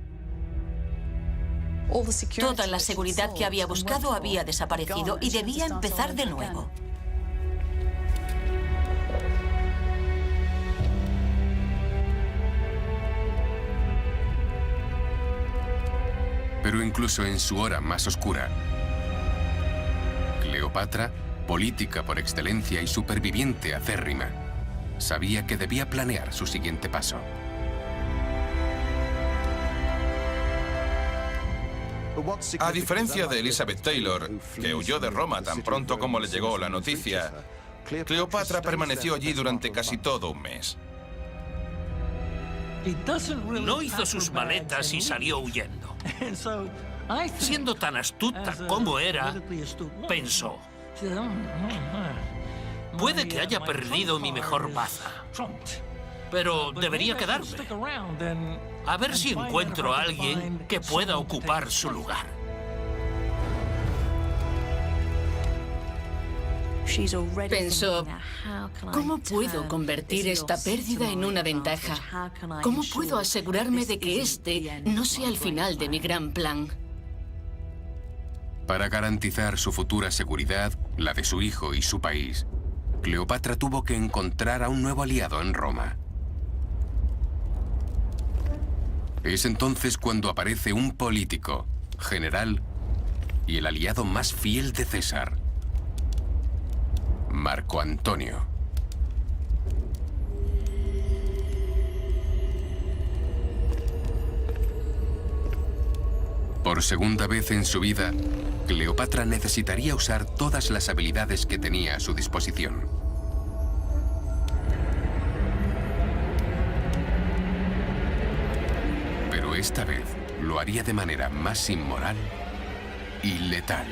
S7: Toda la seguridad que había buscado había desaparecido y debía empezar de nuevo.
S2: Pero incluso en su hora más oscura, Cleopatra, política por excelencia y superviviente acérrima, sabía que debía planear su siguiente paso.
S3: A diferencia de Elizabeth Taylor, que huyó de Roma tan pronto como le llegó la noticia, Cleopatra permaneció allí durante casi todo un mes.
S9: No hizo sus maletas y salió huyendo. Siendo tan astuta como era, pensó: puede que haya perdido mi mejor baza, pero debería quedarme. A ver si encuentro a alguien que pueda ocupar su lugar.
S5: Pensó, ¿cómo puedo convertir esta pérdida en una ventaja? ¿Cómo puedo asegurarme de que este no sea el final de mi gran plan?
S2: Para garantizar su futura seguridad, la de su hijo y su país, Cleopatra tuvo que encontrar a un nuevo aliado en Roma. Es entonces cuando aparece un político, general y el aliado más fiel de César, Marco Antonio. Por segunda vez en su vida, Cleopatra necesitaría usar todas las habilidades que tenía a su disposición. Pero esta vez lo haría de manera más inmoral y letal.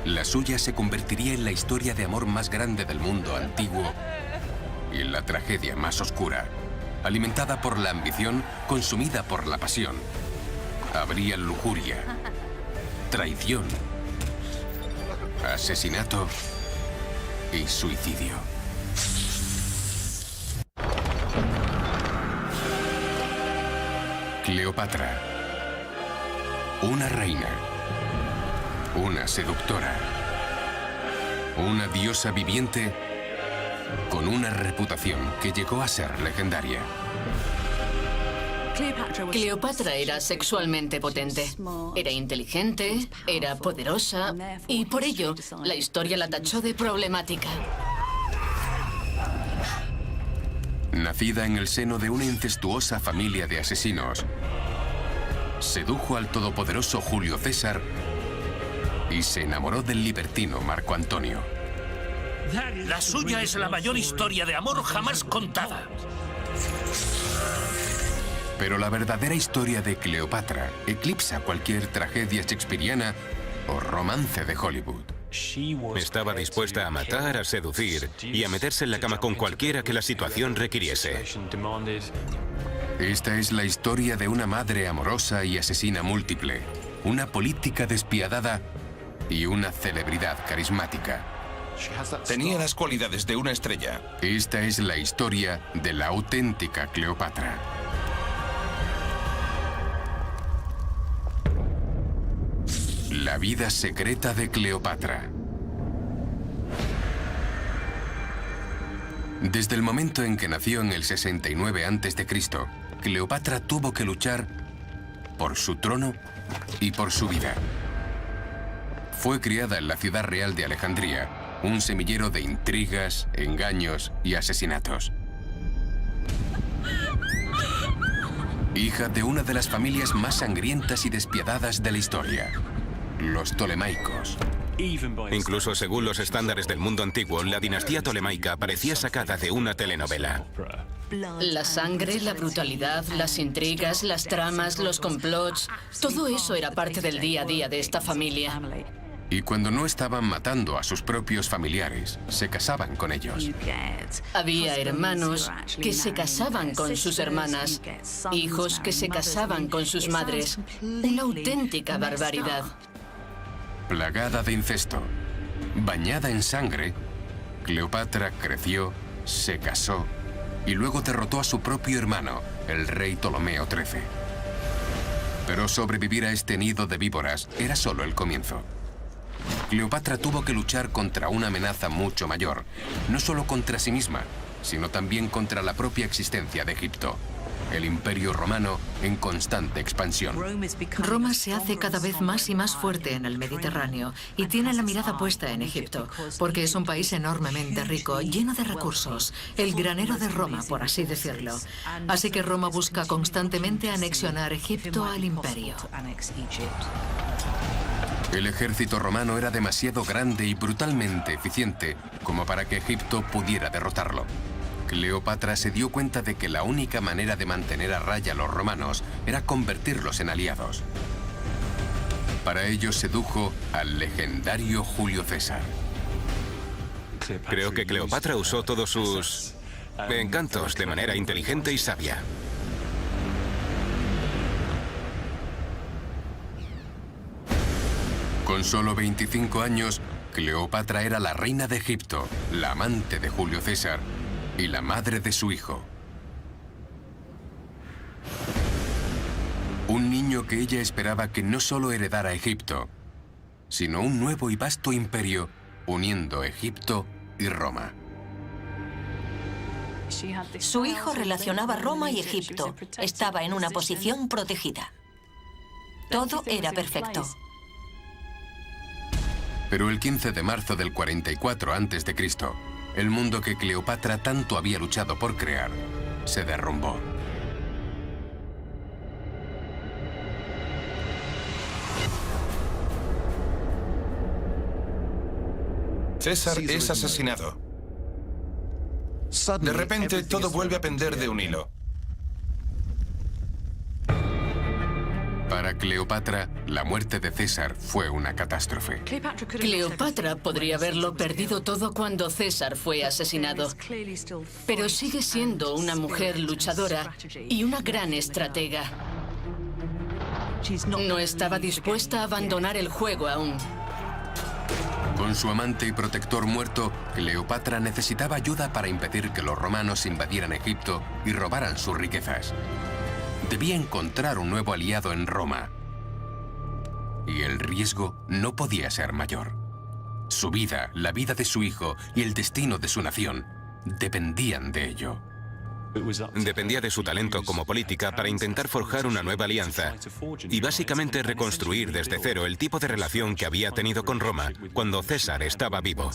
S2: La suya se convertiría en la historia de amor más grande del mundo antiguo y en la tragedia más oscura, alimentada por la ambición, consumida por la pasión. Habría lujuria, traición, asesinato y suicidio. Cleopatra, una reina, una seductora, una diosa viviente con una reputación que llegó a ser legendaria.
S5: Cleopatra era sexualmente potente, era inteligente, era poderosa y por ello la historia la tachó de problemática.
S2: Nacida en el seno de una incestuosa familia de asesinos, sedujo al todopoderoso Julio César y se enamoró del libertino Marco Antonio.
S9: La suya es la mayor historia de amor jamás contada.
S2: Pero la verdadera historia de Cleopatra eclipsa cualquier tragedia shakespeariana o romance de Hollywood.
S6: Estaba dispuesta a matar, a seducir y a meterse en la cama con cualquiera que la situación requiriese.
S2: Esta es la historia de una madre amorosa y asesina múltiple, una política despiadada y una celebridad carismática.
S3: Tenía las cualidades de una estrella.
S2: Esta es la historia de la auténtica Cleopatra. La vida secreta de Cleopatra. Desde el momento en que nació en el 69 a.C., Cleopatra tuvo que luchar por su trono y por su vida. Fue criada en la ciudad real de Alejandría, un semillero de intrigas, engaños y asesinatos. Hija de una de las familias más sangrientas y despiadadas de la historia, los Ptolemaicos.
S6: Incluso según los estándares del mundo antiguo, la dinastía tolemaica parecía sacada de una telenovela.
S5: La sangre, la brutalidad, las intrigas, las tramas, los complots, todo eso era parte del día a día de esta familia.
S2: Y cuando no estaban matando a sus propios familiares, se casaban con ellos.
S5: Había hermanos que se casaban con sus hermanas, hijos que se casaban con sus madres. Una auténtica barbaridad.
S2: Plagada de incesto, bañada en sangre, Cleopatra creció, se casó y luego derrotó a su propio hermano, el rey Ptolomeo XIII. Pero sobrevivir a este nido de víboras era solo el comienzo. Cleopatra tuvo que luchar contra una amenaza mucho mayor, no solo contra sí misma, sino también contra la propia existencia de Egipto, el Imperio Romano en constante expansión.
S4: Roma se hace cada vez más y más fuerte en el Mediterráneo y tiene la mirada puesta en Egipto, porque es un país enormemente rico, lleno de recursos, el granero de Roma, por así decirlo. Así que Roma busca constantemente anexionar Egipto al imperio.
S2: El ejército romano era demasiado grande y brutalmente eficiente como para que Egipto pudiera derrotarlo. Cleopatra se dio cuenta de que la única manera de mantener a raya a los romanos era convertirlos en aliados. Para ello sedujo al legendario Julio César.
S6: Creo que Cleopatra usó todos sus encantos de manera inteligente y sabia.
S2: Con solo 25 años, Cleopatra era la reina de Egipto, la amante de Julio César y la madre de su hijo. Un niño que ella esperaba que no solo heredara Egipto, sino un nuevo y vasto imperio uniendo Egipto y Roma.
S7: Su hijo relacionaba Roma y Egipto. Estaba en una posición protegida. Todo era perfecto.
S2: Pero el 15 de marzo del 44 a.C., el mundo que Cleopatra tanto había luchado por crear se derrumbó.
S3: César es asesinado. De repente, todo vuelve a pender de un hilo.
S2: Para Cleopatra, la muerte de César fue una catástrofe.
S5: Cleopatra podría haberlo perdido todo cuando César fue asesinado, pero sigue siendo una mujer luchadora y una gran estratega. No estaba dispuesta a abandonar el juego aún.
S2: Con su amante y protector muerto, Cleopatra necesitaba ayuda para impedir que los romanos invadieran Egipto y robaran sus riquezas. Debía encontrar un nuevo aliado en Roma. Y el riesgo no podía ser mayor. Su vida, la vida de su hijo y el destino de su nación dependían de ello.
S6: Dependía de su talento como política para intentar forjar una nueva alianza y básicamente reconstruir desde cero el tipo de relación que había tenido con Roma cuando César estaba vivo.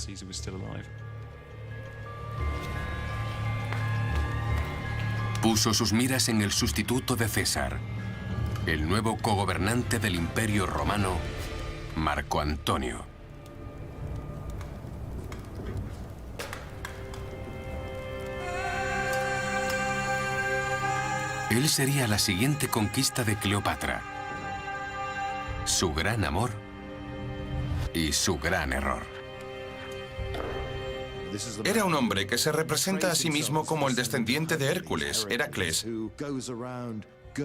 S2: Puso sus miras en el sustituto de César, el nuevo cogobernante del Imperio Romano, Marco Antonio. Él sería la siguiente conquista de Cleopatra. Su gran amor y su gran error.
S3: Era un hombre que se representa a sí mismo como el descendiente de Hércules, Heracles.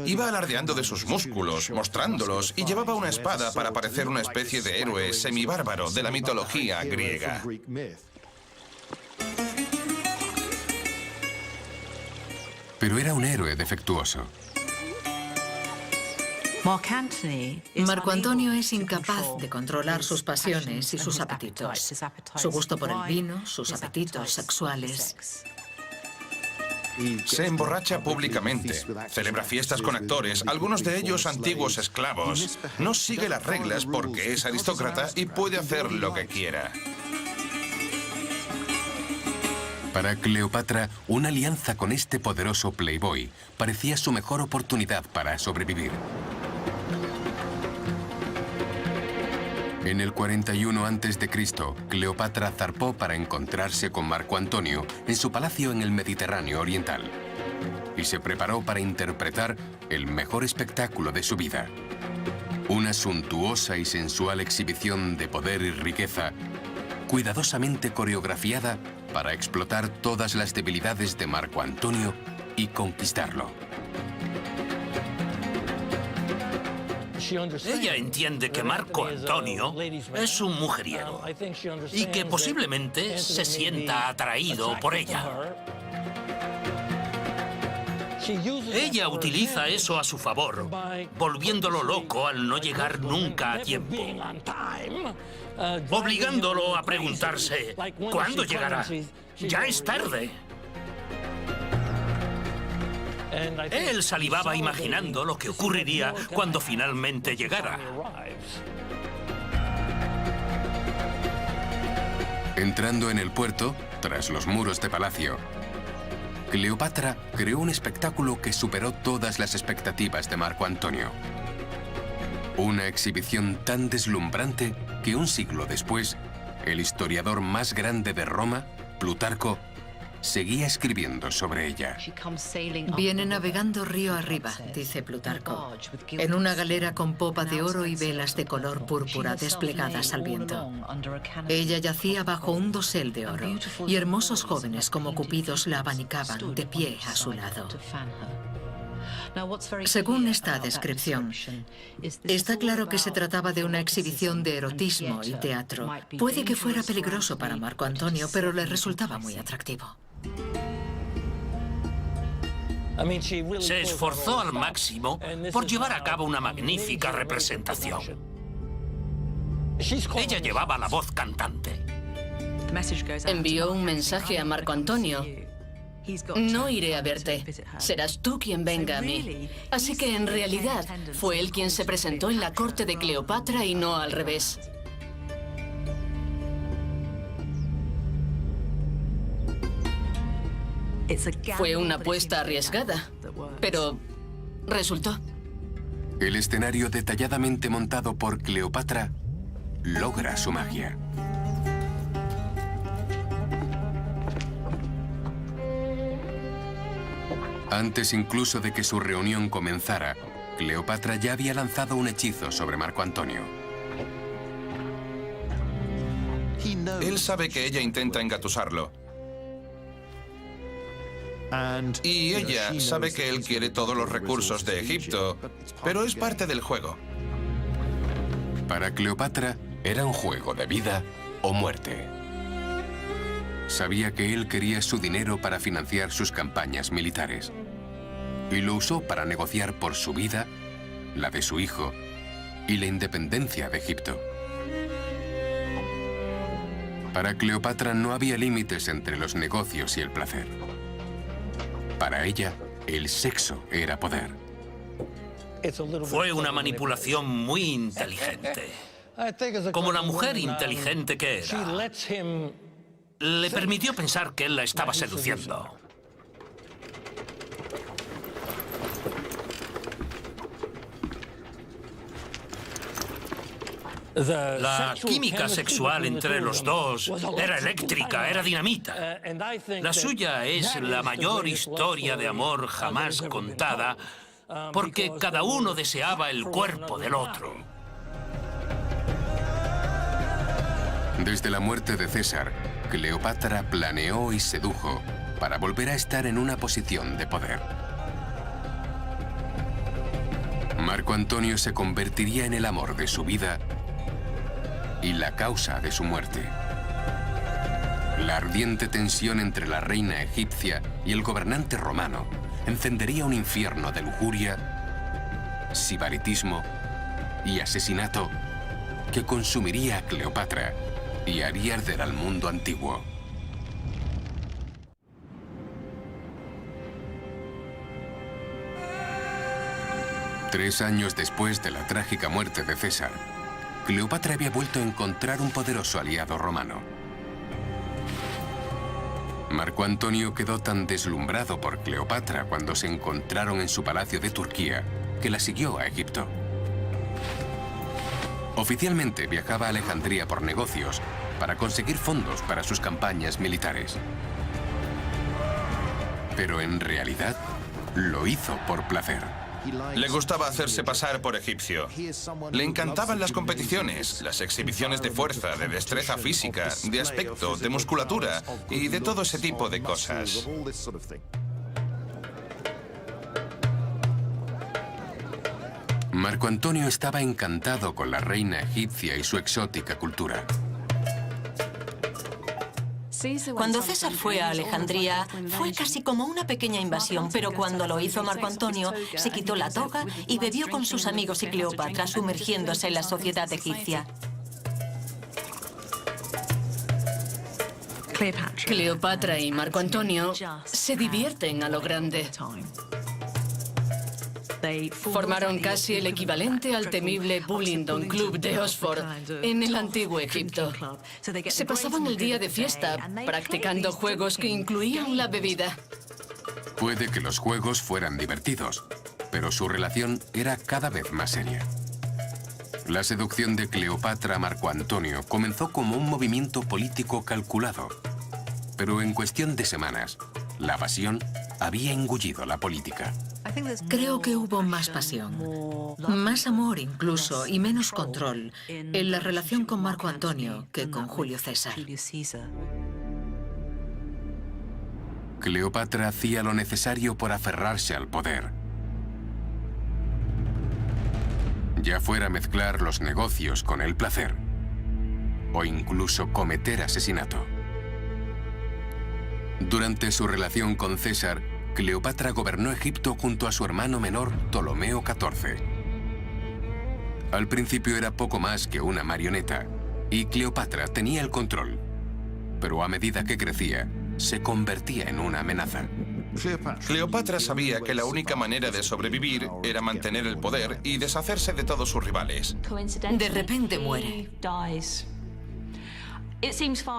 S3: Iba alardeando de sus músculos, mostrándolos, y llevaba una espada para parecer una especie de héroe semibárbaro de la mitología griega.
S2: Pero era un héroe defectuoso.
S4: Marco Antonio es incapaz de controlar sus pasiones y sus apetitos. Su gusto por el vino, sus apetitos sexuales.
S3: Se emborracha públicamente, celebra fiestas con actores, algunos de ellos antiguos esclavos. No sigue las reglas porque es aristócrata y puede hacer lo que quiera.
S2: Para Cleopatra, una alianza con este poderoso playboy parecía su mejor oportunidad para sobrevivir. En el 41 a.C., Cleopatra zarpó para encontrarse con Marco Antonio en su palacio en el Mediterráneo oriental y se preparó para interpretar el mejor espectáculo de su vida. Una suntuosa y sensual exhibición de poder y riqueza, cuidadosamente coreografiada para explotar todas las debilidades de Marco Antonio y conquistarlo.
S9: Ella entiende que Marco Antonio es un mujeriego y que posiblemente se sienta atraído por ella. Ella utiliza eso a su favor, volviéndolo loco al no llegar nunca a tiempo, obligándolo a preguntarse, ¿cuándo llegará? Ya es tarde. Él salivaba imaginando lo que ocurriría cuando finalmente llegara.
S2: Entrando en el puerto, tras los muros de palacio, Cleopatra creó un espectáculo que superó todas las expectativas de Marco Antonio. Una exhibición tan deslumbrante que un siglo después, el historiador más grande de Roma, Plutarco, seguía escribiendo sobre ella.
S4: Viene navegando río arriba, dice Plutarco, en una galera con popa de oro y velas de color púrpura desplegadas al viento. Ella yacía bajo un dosel de oro y hermosos jóvenes como cupidos la abanicaban de pie a su lado. Según esta descripción, está claro que se trataba de una exhibición de erotismo y teatro. Puede que fuera peligroso para Marco Antonio, pero le resultaba muy atractivo.
S9: Se esforzó al máximo por llevar a cabo una magnífica representación. Ella llevaba la voz cantante.
S5: Envió un mensaje a Marco Antonio. No iré a verte. Serás tú quien venga a mí. Así que en realidad fue él quien se presentó en la corte de Cleopatra y no al revés. Fue una apuesta arriesgada, pero resultó.
S2: El escenario detalladamente montado por Cleopatra logra su magia. Antes incluso de que su reunión comenzara, Cleopatra ya había lanzado un hechizo sobre Marco Antonio.
S3: Él sabe que ella intenta engatusarlo. Y ella sabe que él quiere todos los recursos de Egipto, pero es parte del juego.
S2: Para Cleopatra era un juego de vida o muerte. Sabía que él quería su dinero para financiar sus campañas militares. Y lo usó para negociar por su vida, la de su hijo y la independencia de Egipto. Para Cleopatra no había límites entre los negocios y el placer. Para ella, el sexo era poder.
S9: Fue una manipulación muy inteligente. Como la mujer inteligente que era, le permitió pensar que él la estaba seduciendo. La química sexual entre los dos era eléctrica, era dinamita. La suya es la mayor historia de amor jamás contada, porque cada uno deseaba el cuerpo del otro.
S2: Desde la muerte de César, Cleopatra planeó y sedujo para volver a estar en una posición de poder. Marco Antonio se convertiría en el amor de su vida y la causa de su muerte. La ardiente tensión entre la reina egipcia y el gobernante romano encendería un infierno de lujuria, sibaritismo y asesinato que consumiría a Cleopatra y haría arder al mundo antiguo. Tres años después de la trágica muerte de César, Cleopatra había vuelto a encontrar un poderoso aliado romano. Marco Antonio quedó tan deslumbrado por Cleopatra cuando se encontraron en su palacio de Turquía que la siguió a Egipto. Oficialmente viajaba a Alejandría por negocios para conseguir fondos para sus campañas militares. Pero en realidad lo hizo por placer.
S3: Le gustaba hacerse pasar por egipcio. Le encantaban las competiciones, las exhibiciones de fuerza, de destreza física, de aspecto, de musculatura y de todo ese tipo de cosas.
S2: Marco Antonio estaba encantado con la reina egipcia y su exótica cultura.
S7: Cuando César fue a Alejandría, fue casi como una pequeña invasión, pero cuando lo hizo Marco Antonio, se quitó la toga y bebió con sus amigos y Cleopatra, sumergiéndose en la sociedad egipcia.
S5: Cleopatra y Marco Antonio se divierten a lo grande. Formaron casi el equivalente al temible Bullingdon Club de Oxford en el antiguo Egipto. Se pasaban el día de fiesta practicando juegos que incluían la bebida.
S2: Puede que los juegos fueran divertidos, pero su relación era cada vez más seria. La seducción de Cleopatra a Marco Antonio comenzó como un movimiento político calculado, pero en cuestión de semanas, la pasión había engullido la política.
S4: Creo que hubo más pasión, más amor incluso y menos control en la relación con Marco Antonio que con Julio César.
S2: Cleopatra hacía lo necesario por aferrarse al poder. Ya fuera mezclar los negocios con el placer, o incluso cometer asesinato. Durante su relación con César, Cleopatra gobernó Egipto junto a su hermano menor, Ptolomeo XIV. Al principio era poco más que una marioneta, y Cleopatra tenía el control. Pero a medida que crecía, se convertía en una amenaza.
S3: Cleopatra sabía que la única manera de sobrevivir era mantener el poder y deshacerse de todos sus rivales.
S10: De repente muere.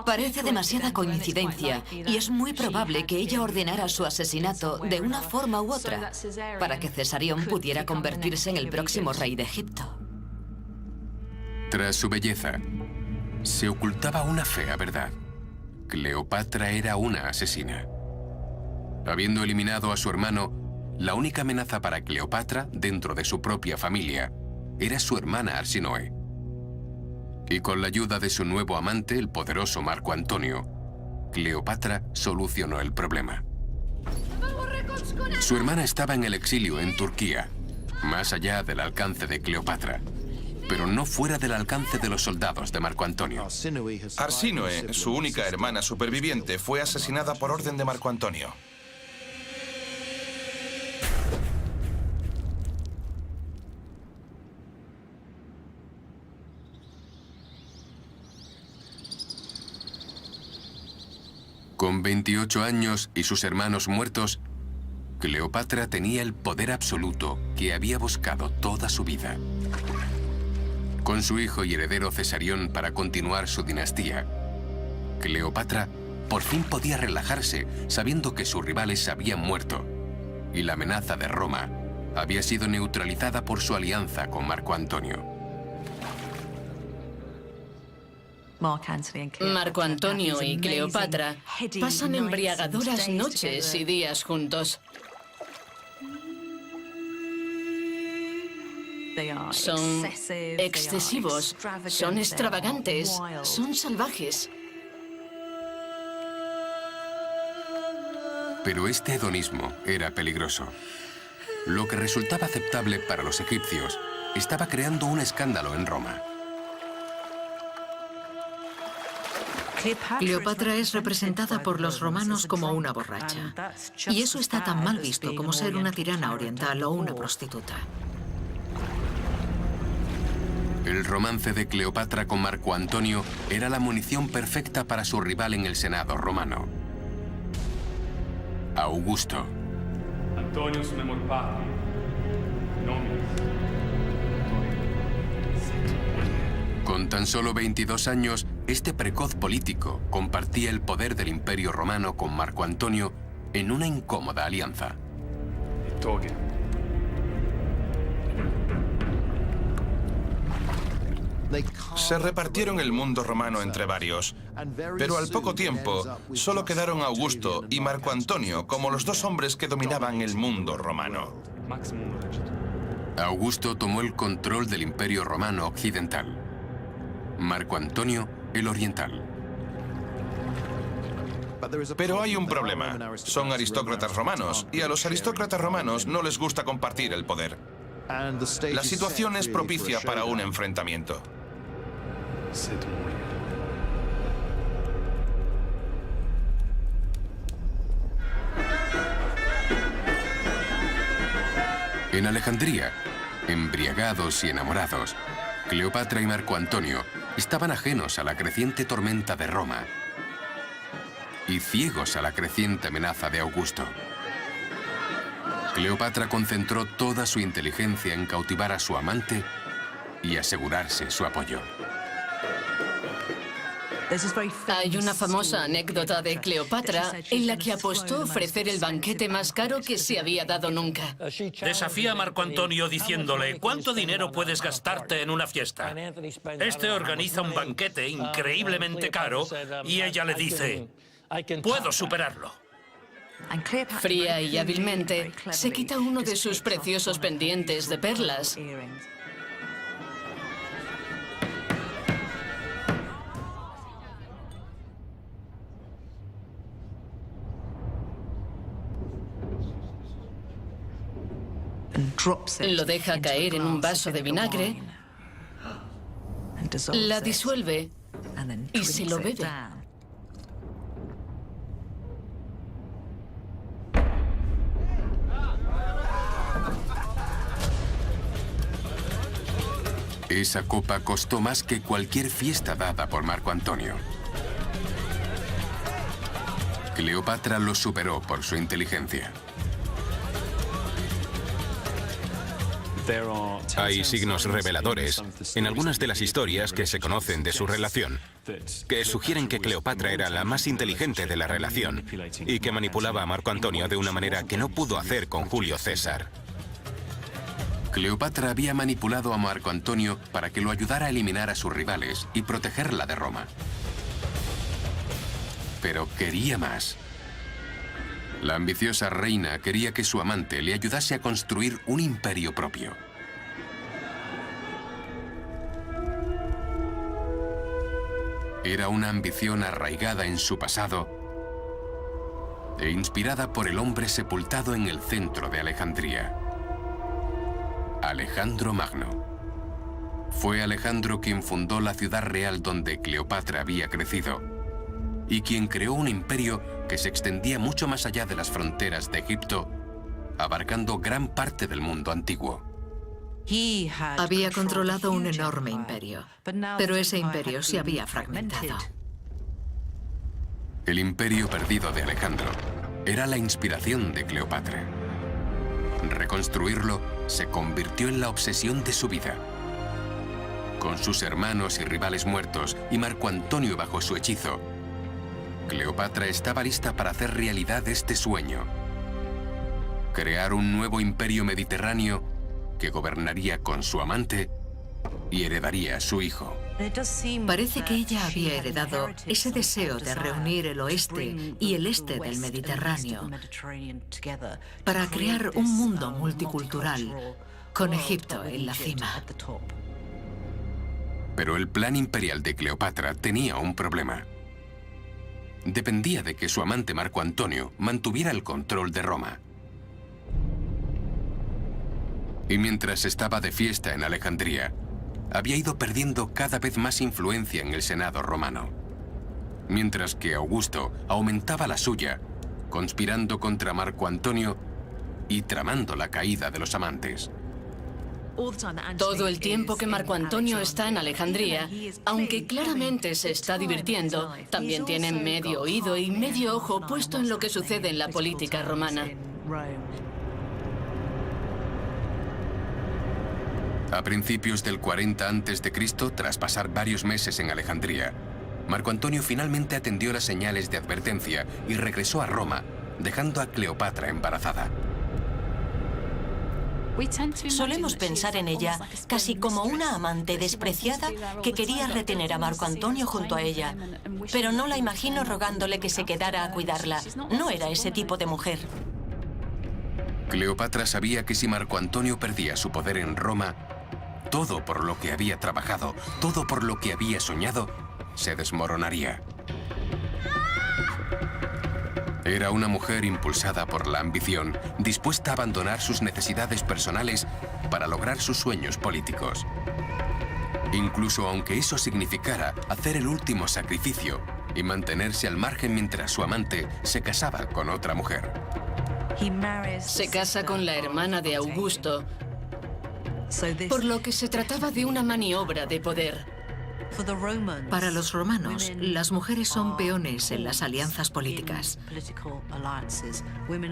S10: Parece demasiada coincidencia y es muy probable que ella ordenara su asesinato de una forma u otra para que Cesarión pudiera convertirse en el próximo rey de Egipto.
S2: Tras su belleza, se ocultaba una fea verdad. Cleopatra era una asesina. Habiendo eliminado a su hermano, la única amenaza para Cleopatra dentro de su propia familia era su hermana Arsinoe. Y con la ayuda de su nuevo amante, el poderoso Marco Antonio, Cleopatra solucionó el problema. Su hermana estaba en el exilio en Turquía, más allá del alcance de Cleopatra, pero no fuera del alcance de los soldados de Marco Antonio.
S3: Arsinoe, su única hermana superviviente, fue asesinada por orden de Marco Antonio.
S2: Con 28 años y sus hermanos muertos, Cleopatra tenía el poder absoluto que había buscado toda su vida. Con su hijo y heredero Cesarión para continuar su dinastía, Cleopatra por fin podía relajarse sabiendo que sus rivales habían muerto y la amenaza de Roma había sido neutralizada por su alianza con Marco Antonio.
S5: Marco Antonio y Cleopatra pasan embriagadoras noches y días juntos. Son excesivos, son extravagantes, son salvajes.
S2: Pero este hedonismo era peligroso. Lo que resultaba aceptable para los egipcios estaba creando un escándalo en Roma.
S4: Cleopatra es representada por los romanos como una borracha. Y eso está tan mal visto como ser una tirana oriental o una prostituta.
S2: El romance de Cleopatra con Marco Antonio era la munición perfecta para su rival en el Senado romano, Augusto. Con tan solo 22 años, este precoz político compartía el poder del Imperio Romano con Marco Antonio en una incómoda alianza.
S3: Se repartieron el mundo romano entre varios, pero al poco tiempo solo quedaron Augusto y Marco Antonio como los dos hombres que dominaban el mundo romano.
S2: Augusto tomó el control del Imperio Romano Occidental. Marco Antonio, el Oriental.
S3: Pero hay un problema. Son aristócratas romanos, y a los aristócratas romanos no les gusta compartir el poder. La situación es propicia para un enfrentamiento.
S2: En Alejandría, embriagados y enamorados, Cleopatra y Marco Antonio estaban ajenos a la creciente tormenta de Roma y ciegos a la creciente amenaza de Augusto. Cleopatra concentró toda su inteligencia en cautivar a su amante y asegurarse su apoyo.
S5: Hay una famosa anécdota de Cleopatra en la que apostó ofrecer el banquete más caro que se había dado nunca.
S9: Desafía a Marco Antonio diciéndole: ¿cuánto dinero puedes gastarte en una fiesta? Este organiza un banquete increíblemente caro y ella le dice: puedo superarlo.
S5: Fría y hábilmente, se quita uno de sus preciosos pendientes de perlas. Lo deja caer en un vaso de vinagre, la disuelve y se lo bebe.
S2: Esa copa costó más que cualquier fiesta dada por Marco Antonio. Cleopatra lo superó por su inteligencia.
S6: Hay signos reveladores en algunas de las historias que se conocen de su relación, que sugieren que Cleopatra era la más inteligente de la relación y que manipulaba a Marco Antonio de una manera que no pudo hacer con Julio César.
S2: Cleopatra había manipulado a Marco Antonio para que lo ayudara a eliminar a sus rivales y protegerla de Roma. Pero quería más. La ambiciosa reina quería que su amante le ayudase a construir un imperio propio. Era una ambición arraigada en su pasado e inspirada por el hombre sepultado en el centro de Alejandría, Alejandro Magno. Fue Alejandro quien fundó la ciudad real donde Cleopatra había crecido y quien creó un imperio que se extendía mucho más allá de las fronteras de Egipto, abarcando gran parte del mundo antiguo.
S4: Había controlado un enorme imperio, pero ese imperio se había fragmentado.
S2: El imperio perdido de Alejandro era la inspiración de Cleopatra. Reconstruirlo se convirtió en la obsesión de su vida. Con sus hermanos y rivales muertos y Marco Antonio bajo su hechizo, Cleopatra estaba lista para hacer realidad este sueño: crear un nuevo imperio mediterráneo que gobernaría con su amante y heredaría a su hijo.
S4: Parece que ella había heredado ese deseo de reunir el oeste y el este del Mediterráneo para crear un mundo multicultural, con Egipto en la cima.
S2: Pero el plan imperial de Cleopatra tenía un problema. Dependía de que su amante Marco Antonio mantuviera el control de Roma. Y mientras estaba de fiesta en Alejandría, había ido perdiendo cada vez más influencia en el Senado romano. Mientras que Augusto aumentaba la suya, conspirando contra Marco Antonio y tramando la caída de los amantes.
S5: Todo el tiempo que Marco Antonio está en Alejandría, aunque claramente se está divirtiendo, también tiene medio oído y medio ojo puesto en lo que sucede en la política romana.
S2: A principios del 40 a.C., tras pasar varios meses en Alejandría, Marco Antonio finalmente atendió las señales de advertencia y regresó a Roma, dejando a Cleopatra embarazada.
S7: Solemos pensar en ella casi como una amante despreciada que quería retener a Marco Antonio junto a ella. Pero no la imagino rogándole que se quedara a cuidarla. No era ese tipo de mujer.
S2: Cleopatra sabía que si Marco Antonio perdía su poder en Roma, todo por lo que había trabajado, todo por lo que había soñado, se desmoronaría. Era una mujer impulsada por la ambición, dispuesta a abandonar sus necesidades personales para lograr sus sueños políticos. Incluso aunque eso significara hacer el último sacrificio y mantenerse al margen mientras su amante se casaba con otra mujer.
S5: Se casa con la hermana de Augusto, por lo que se trataba de una maniobra de poder.
S4: Para los romanos, las mujeres son peones en las alianzas políticas.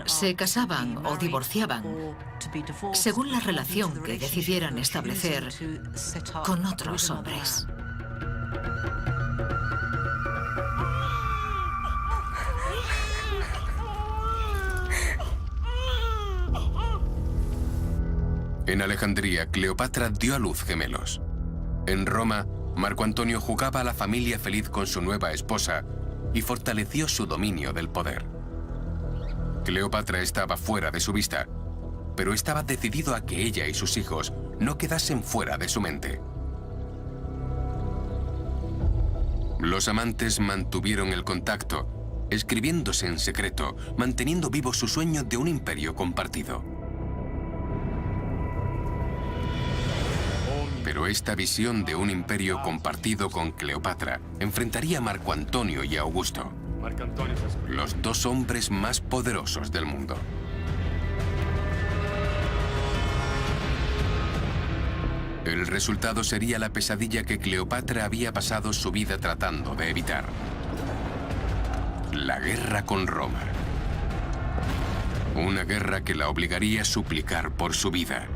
S4: Se casaban o divorciaban según la relación que decidieran establecer con otros hombres.
S2: En Alejandría, Cleopatra dio a luz gemelos. En Roma, Marco Antonio jugaba a la familia feliz con su nueva esposa y fortaleció su dominio del poder. Cleopatra estaba fuera de su vista, pero estaba decidido a que ella y sus hijos no quedasen fuera de su mente. Los amantes mantuvieron el contacto, escribiéndose en secreto, manteniendo vivo su sueño de un imperio compartido. Pero esta visión de un imperio compartido con Cleopatra enfrentaría a Marco Antonio y a Augusto, los dos hombres más poderosos del mundo. El resultado sería la pesadilla que Cleopatra había pasado su vida tratando de evitar: la guerra con Roma. Una guerra que la obligaría a suplicar por su vida,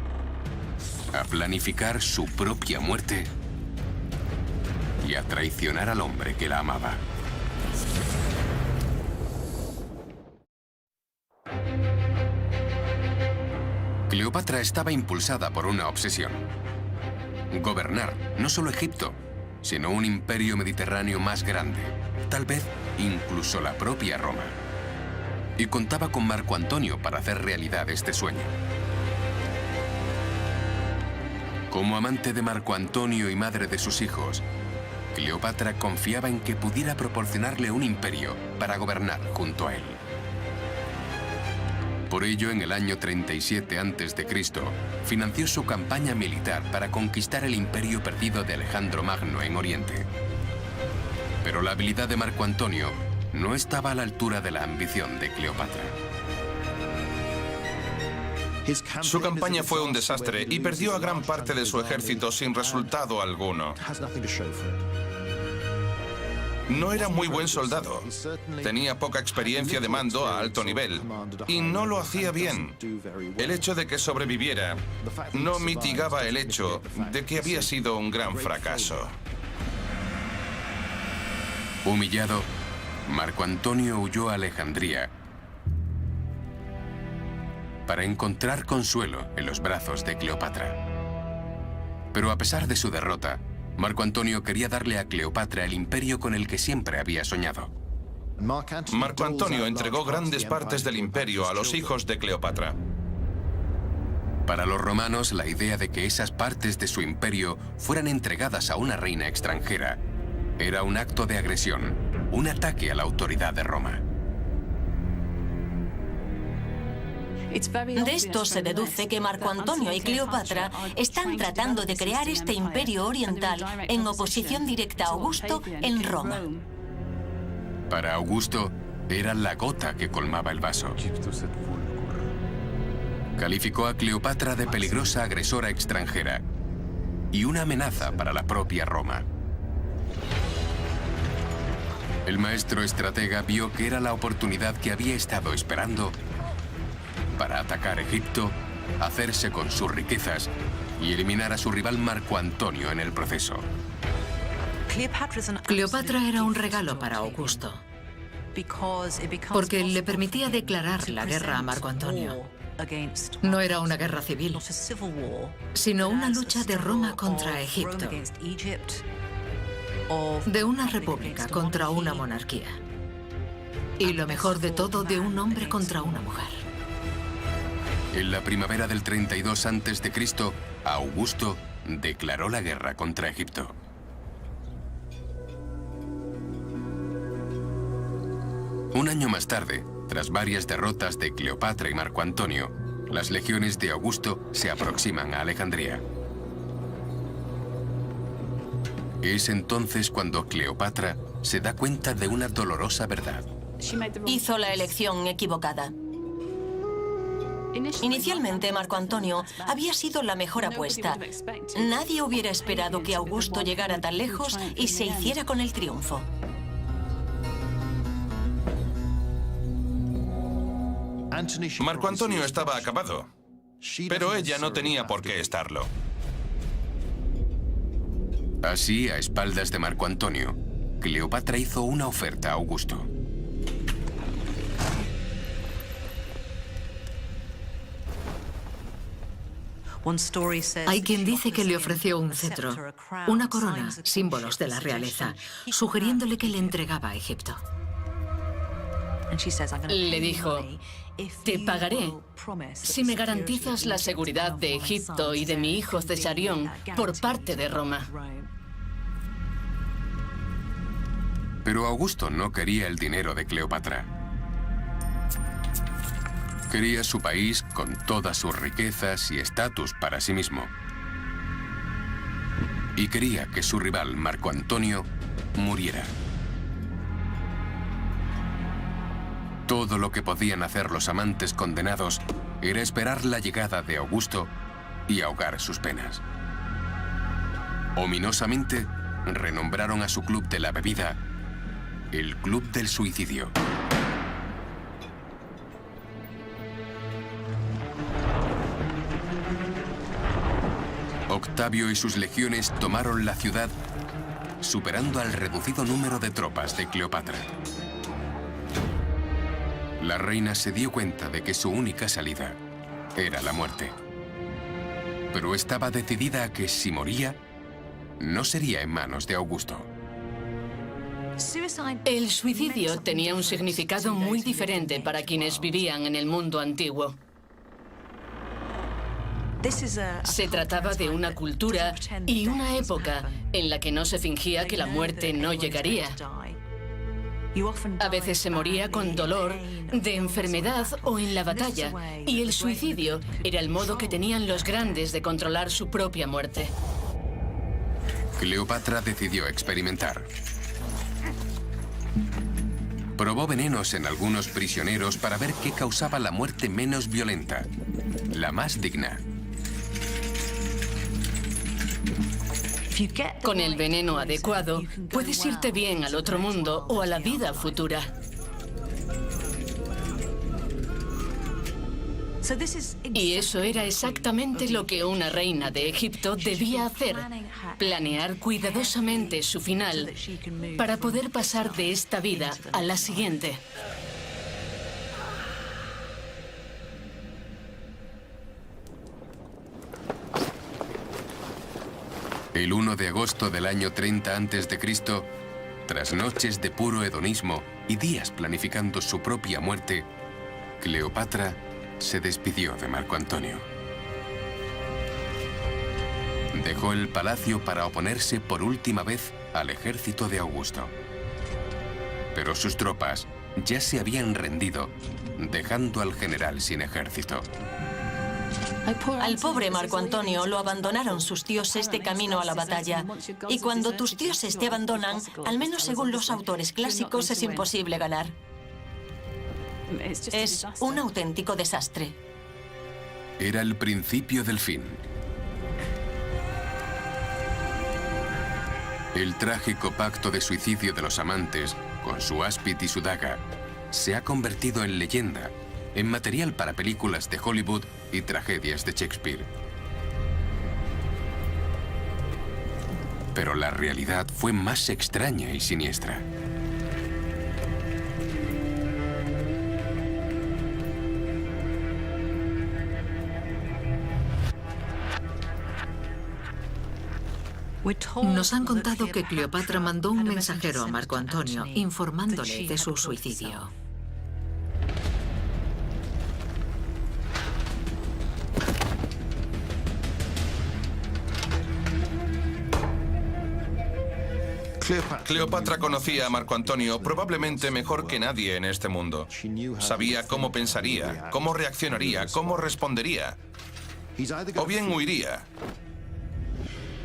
S2: a planificar su propia muerte y a traicionar al hombre que la amaba. Cleopatra estaba impulsada por una obsesión: gobernar no solo Egipto, sino un imperio mediterráneo más grande, tal vez incluso la propia Roma. Y contaba con Marco Antonio para hacer realidad este sueño. Como amante de Marco Antonio y madre de sus hijos, Cleopatra confiaba en que pudiera proporcionarle un imperio para gobernar junto a él. Por ello, en el año 37 a.C., financió su campaña militar para conquistar el imperio perdido de Alejandro Magno en Oriente. Pero la habilidad de Marco Antonio no estaba a la altura de la ambición de Cleopatra.
S3: Su campaña fue un desastre y perdió a gran parte de su ejército sin resultado alguno. No era muy buen soldado. Tenía poca experiencia de mando a alto nivel y no lo hacía bien. El hecho de que sobreviviera no mitigaba el hecho de que había sido un gran fracaso.
S2: Humillado, Marco Antonio huyó a Alejandría para encontrar consuelo en los brazos de Cleopatra. Pero a pesar de su derrota, Marco Antonio quería darle a Cleopatra el imperio con el que siempre había soñado.
S3: Marco Antonio entregó grandes partes del imperio a los hijos de Cleopatra.
S2: Para los romanos, la idea de que esas partes de su imperio fueran entregadas a una reina extranjera era un acto de agresión, un ataque a la autoridad de Roma.
S7: De esto se deduce que Marco Antonio y Cleopatra están tratando de crear este imperio oriental en oposición directa a Augusto en Roma.
S2: Para Augusto, era la gota que colmaba el vaso. Calificó a Cleopatra de peligrosa agresora extranjera y una amenaza para la propia Roma. El maestro estratega vio que era la oportunidad que había estado esperando para atacar Egipto, hacerse con sus riquezas y eliminar a su rival Marco Antonio en el proceso.
S4: Cleopatra era un regalo para Augusto, porque le permitía declarar la guerra a Marco Antonio. No era una guerra civil, sino una lucha de Roma contra Egipto, de una república contra una monarquía, y lo mejor de todo, de un hombre contra una mujer.
S2: En la primavera del 32 a.C., Augusto declaró la guerra contra Egipto. Un año más tarde, tras varias derrotas de Cleopatra y Marco Antonio, las legiones de Augusto se aproximan a Alejandría. Es entonces cuando Cleopatra se da cuenta de una dolorosa verdad.
S7: Hizo la elección equivocada. Inicialmente, Marco Antonio había sido la mejor apuesta. Nadie hubiera esperado que Augusto llegara tan lejos y se hiciera con el triunfo.
S3: Marco Antonio estaba acabado, pero ella no tenía por qué estarlo.
S2: Así, a espaldas de Marco Antonio, Cleopatra hizo una oferta a Augusto.
S4: Hay quien dice que le ofreció un cetro, una corona, símbolos de la realeza, sugiriéndole que le entregaba a Egipto.
S5: Le dijo: te pagaré si me garantizas la seguridad de Egipto y de mi hijo Cesarión por parte de Roma.
S2: Pero Augusto no quería el dinero de Cleopatra. Quería su país con todas sus riquezas y estatus para sí mismo. Y quería que su rival, Marco Antonio, muriera. Todo lo que podían hacer los amantes condenados era esperar la llegada de Augusto y ahogar sus penas. Ominosamente, renombraron a su club de la bebida el Club del Suicidio. Octavio y sus legiones tomaron la ciudad, superando al reducido número de tropas de Cleopatra. La reina se dio cuenta de que su única salida era la muerte. Pero estaba decidida a que si moría, no sería en manos de Augusto.
S5: El suicidio tenía un significado muy diferente para quienes vivían en el mundo antiguo. Se trataba de una cultura y una época en la que no se fingía que la muerte no llegaría. A veces se moría con dolor, de enfermedad o en la batalla, y el suicidio era el modo que tenían los grandes de controlar su propia muerte.
S2: Cleopatra decidió experimentar. Probó venenos en algunos prisioneros para ver qué causaba la muerte menos violenta, la más digna.
S5: Con el veneno adecuado, puedes irte bien al otro mundo o a la vida futura. Y eso era exactamente lo que una reina de Egipto debía hacer: planear cuidadosamente su final para poder pasar de esta vida a la siguiente.
S2: El 1 de agosto del año 30 a.C., tras noches de puro hedonismo y días planificando su propia muerte, Cleopatra se despidió de Marco Antonio. Dejó el palacio para oponerse por última vez al ejército de Augusto. Pero sus tropas ya se habían rendido, dejando al general sin ejército.
S7: Al pobre Marco Antonio lo abandonaron sus dioses de camino a la batalla. Y cuando tus dioses te abandonan, al menos según los autores clásicos, es imposible ganar. Es un auténtico desastre.
S2: Era el principio del fin. El trágico pacto de suicidio de los amantes, con su áspid y su daga, se ha convertido en leyenda, en material para películas de Hollywood y tragedias de Shakespeare. Pero la realidad fue más extraña y siniestra.
S4: Nos han contado que Cleopatra mandó un mensajero a Marco Antonio informándole de su suicidio.
S3: Cleopatra conocía a Marco Antonio probablemente mejor que nadie en este mundo. Sabía cómo pensaría, cómo reaccionaría, cómo respondería. O bien huiría,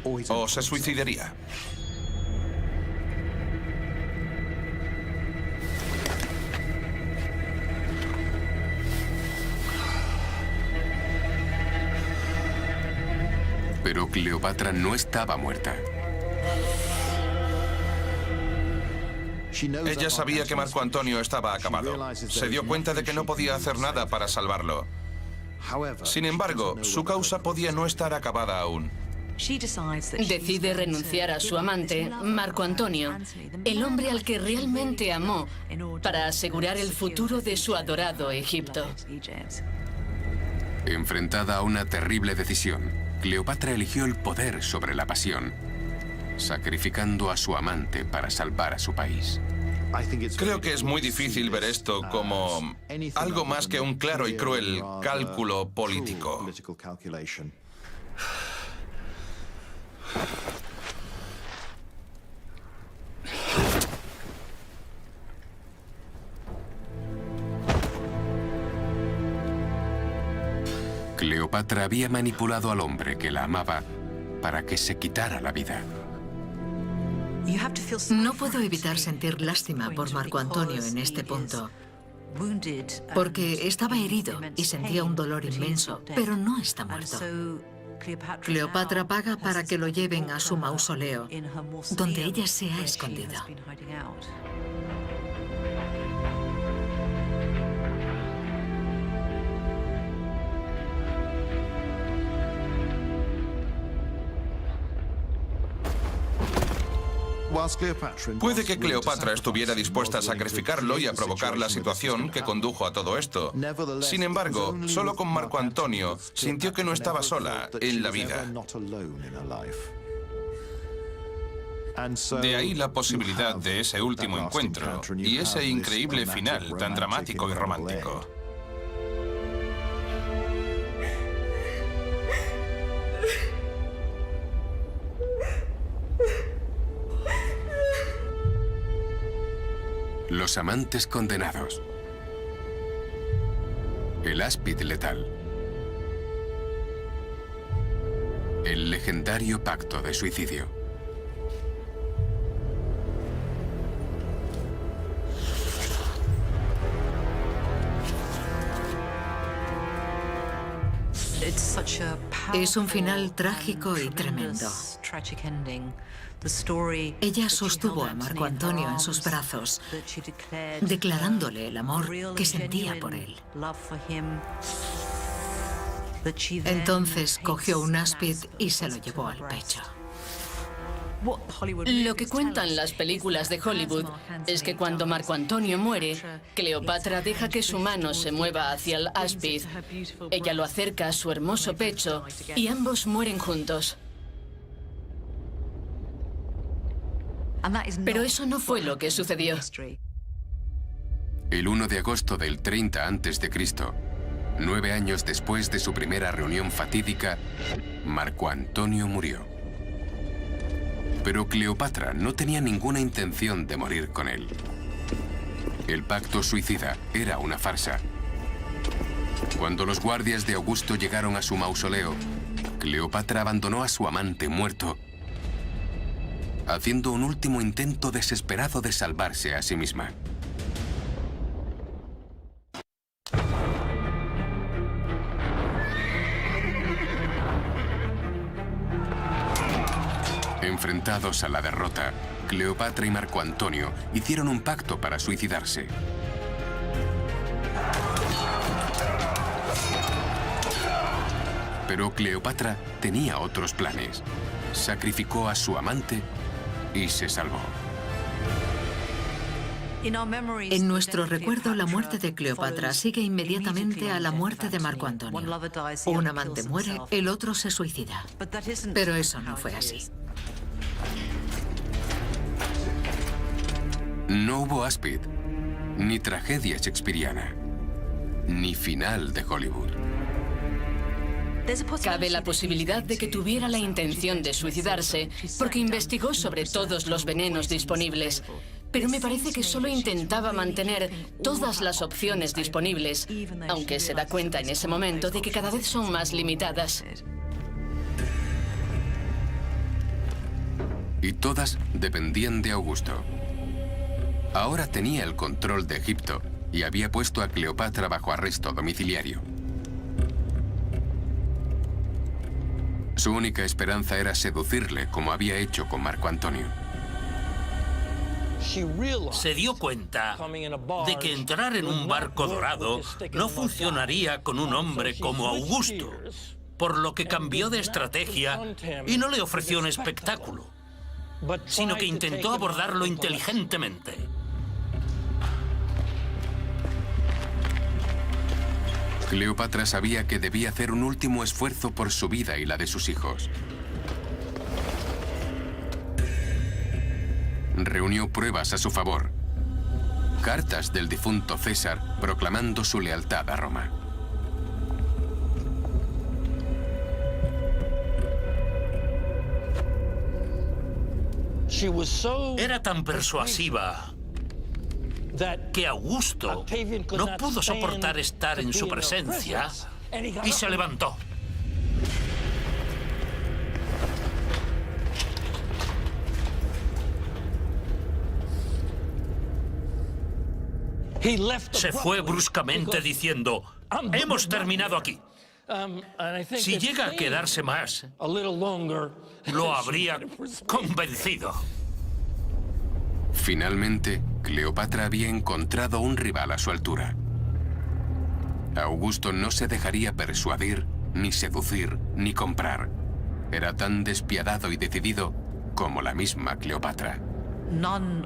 S3: o se suicidaría.
S2: Pero Cleopatra no estaba muerta.
S3: Ella sabía que Marco Antonio estaba acabado. Se dio cuenta de que no podía hacer nada para salvarlo. Sin embargo, su causa podía no estar acabada aún.
S5: Decide renunciar a su amante, Marco Antonio, el hombre al que realmente amó, para asegurar el futuro de su adorado Egipto.
S2: Enfrentada a una terrible decisión, Cleopatra eligió el poder sobre la pasión, sacrificando a su amante para salvar a su país.
S3: Creo que es muy difícil ver esto como algo más que un claro y cruel cálculo político.
S2: Cleopatra había manipulado al hombre que la amaba para que se quitara la vida.
S4: No puedo evitar sentir lástima por Marco Antonio en este punto, porque estaba herido y sentía un dolor inmenso, pero no está muerto. Cleopatra paga para que lo lleven a su mausoleo, donde ella se ha escondido.
S3: Puede que Cleopatra estuviera dispuesta a sacrificarlo y a provocar la situación que condujo a todo esto. Sin embargo, solo con Marco Antonio sintió que no estaba sola en la vida. De ahí la posibilidad de ese último encuentro y ese increíble final tan dramático y romántico.
S2: Los amantes condenados. El áspid letal. El legendario pacto de suicidio.
S4: Es un final trágico y tremendo. Ella sostuvo a Marco Antonio en sus brazos, declarándole el amor que sentía por él. Entonces cogió un áspid y se lo llevó al pecho.
S5: Lo que cuentan las películas de Hollywood es que cuando Marco Antonio muere, Cleopatra deja que su mano se mueva hacia el áspid. Ella lo acerca a su hermoso pecho y ambos mueren juntos. Pero eso no fue lo que sucedió.
S2: El 1 de agosto del 30 a.C., 9 años después de su primera reunión fatídica, Marco Antonio murió. Pero Cleopatra no tenía ninguna intención de morir con él. El pacto suicida era una farsa. Cuando los guardias de Augusto llegaron a su mausoleo, Cleopatra abandonó a su amante muerto, haciendo un último intento desesperado de salvarse a sí misma. Enfrentados a la derrota, Cleopatra y Marco Antonio hicieron un pacto para suicidarse. Pero Cleopatra tenía otros planes. Sacrificó a su amante y se salvó.
S4: En nuestro recuerdo, la muerte de Cleopatra sigue inmediatamente a la muerte de Marco Antonio. Un amante muere, el otro se suicida. Pero eso no fue así.
S2: No hubo áspid, ni tragedia shakespeariana, ni final de Hollywood.
S5: Cabe la posibilidad de que tuviera la intención de suicidarse porque investigó sobre todos los venenos disponibles. Pero me parece que solo intentaba mantener todas las opciones disponibles, aunque se da cuenta en ese momento de que cada vez son más limitadas.
S2: Y todas dependían de Augusto. Ahora tenía el control de Egipto y había puesto a Cleopatra bajo arresto domiciliario. Su única esperanza era seducirle, como había hecho con Marco Antonio.
S9: Se dio cuenta de que entrar en un barco dorado no funcionaría con un hombre como Augusto, por lo que cambió de estrategia y no le ofreció un espectáculo, sino que intentó abordarlo inteligentemente.
S2: Cleopatra sabía que debía hacer un último esfuerzo por su vida y la de sus hijos. Reunió pruebas a su favor. Cartas del difunto César proclamando su lealtad a Roma.
S9: Era tan persuasiva que Augusto no pudo soportar estar en su presencia y se levantó. Se fue bruscamente diciendo: hemos terminado aquí. Si llega a quedarse más, lo habría convencido.
S2: Finalmente, Cleopatra había encontrado un rival a su altura. Augusto no se dejaría persuadir, ni seducir, ni comprar. Era tan despiadado y decidido como la misma Cleopatra.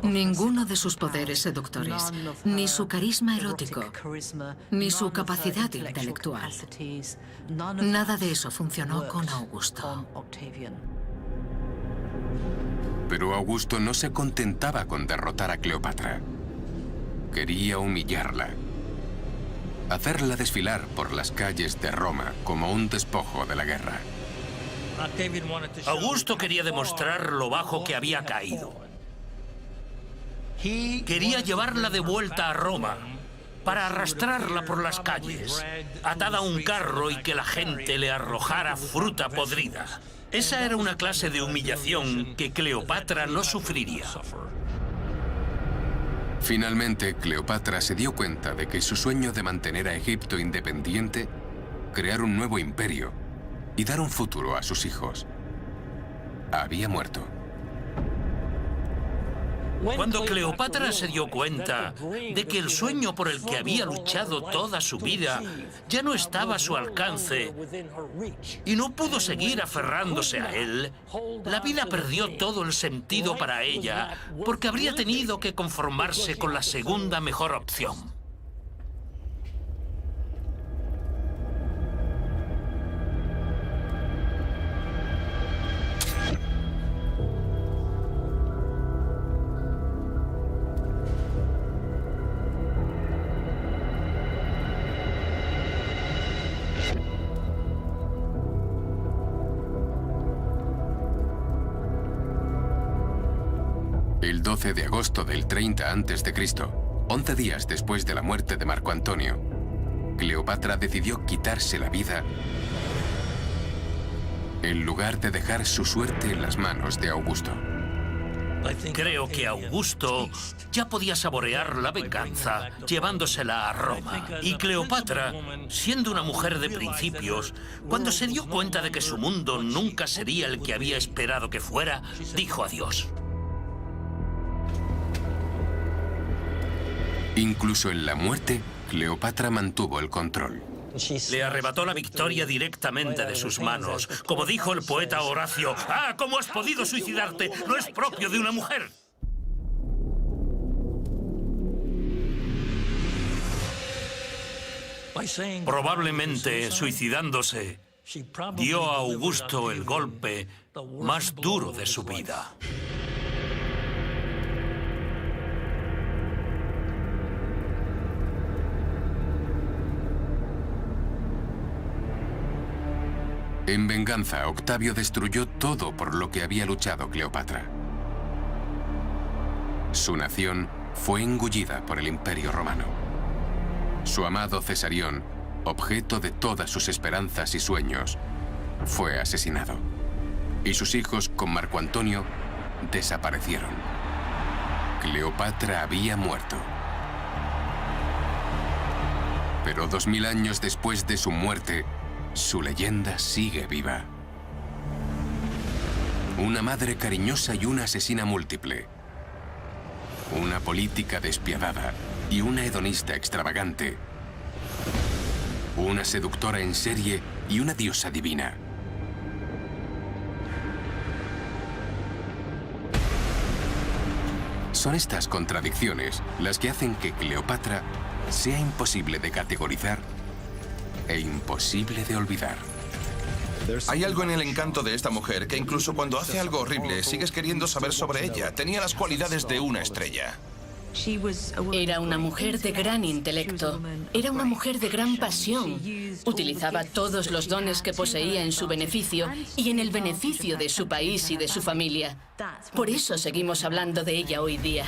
S4: Ninguno de sus poderes seductores, ni su carisma erótico, ni su capacidad intelectual. Nada de eso funcionó con Augusto.
S2: Pero Augusto no se contentaba con derrotar a Cleopatra. Quería humillarla. Hacerla desfilar por las calles de Roma como un despojo de la guerra.
S9: Augusto quería demostrar lo bajo que había caído. Quería llevarla de vuelta a Roma para arrastrarla por las calles, atada a un carro y que la gente le arrojara fruta podrida. Esa era una clase de humillación que Cleopatra no sufriría.
S2: Finalmente, Cleopatra se dio cuenta de que su sueño de mantener a Egipto independiente, crear un nuevo imperio y dar un futuro a sus hijos, había muerto.
S9: Cuando Cleopatra se dio cuenta de que el sueño por el que había luchado toda su vida ya no estaba a su alcance y no pudo seguir aferrándose a él, la vida perdió todo el sentido para ella porque habría tenido que conformarse con la segunda mejor opción.
S2: 12 de agosto del 30 a.C., 11 días después de la muerte de Marco Antonio, Cleopatra decidió quitarse la vida en lugar de dejar su suerte en las manos de Augusto.
S9: Creo que Augusto ya podía saborear la venganza llevándosela a Roma. Y Cleopatra, siendo una mujer de principios, cuando se dio cuenta de que su mundo nunca sería el que había esperado que fuera, dijo adiós.
S2: Incluso en la muerte, Cleopatra mantuvo el control.
S9: Le arrebató la victoria directamente de sus manos. Como dijo el poeta Horacio, ¡ah, cómo has podido suicidarte! No es propio de una mujer. Probablemente, suicidándose, dio a Augusto el golpe más duro de su vida.
S2: En venganza, Octavio destruyó todo por lo que había luchado Cleopatra. Su nación fue engullida por el Imperio Romano. Su amado Cesarión, objeto de todas sus esperanzas y sueños, fue asesinado. Y sus hijos, con Marco Antonio, desaparecieron. Cleopatra había muerto. Pero 2000 años después de su muerte, su leyenda sigue viva. Una madre cariñosa y una asesina múltiple. Una política despiadada y una hedonista extravagante. Una seductora en serie y una diosa divina. Son estas contradicciones las que hacen que Cleopatra sea imposible de categorizar e imposible de olvidar.
S3: Hay algo en el encanto de esta mujer que incluso cuando hace algo horrible sigues queriendo saber sobre ella. Tenía las cualidades de una estrella.
S5: Era una mujer de gran intelecto. Era una mujer de gran pasión. Utilizaba todos los dones que poseía en su beneficio y en el beneficio de su país y de su familia. Por eso seguimos hablando de ella hoy día.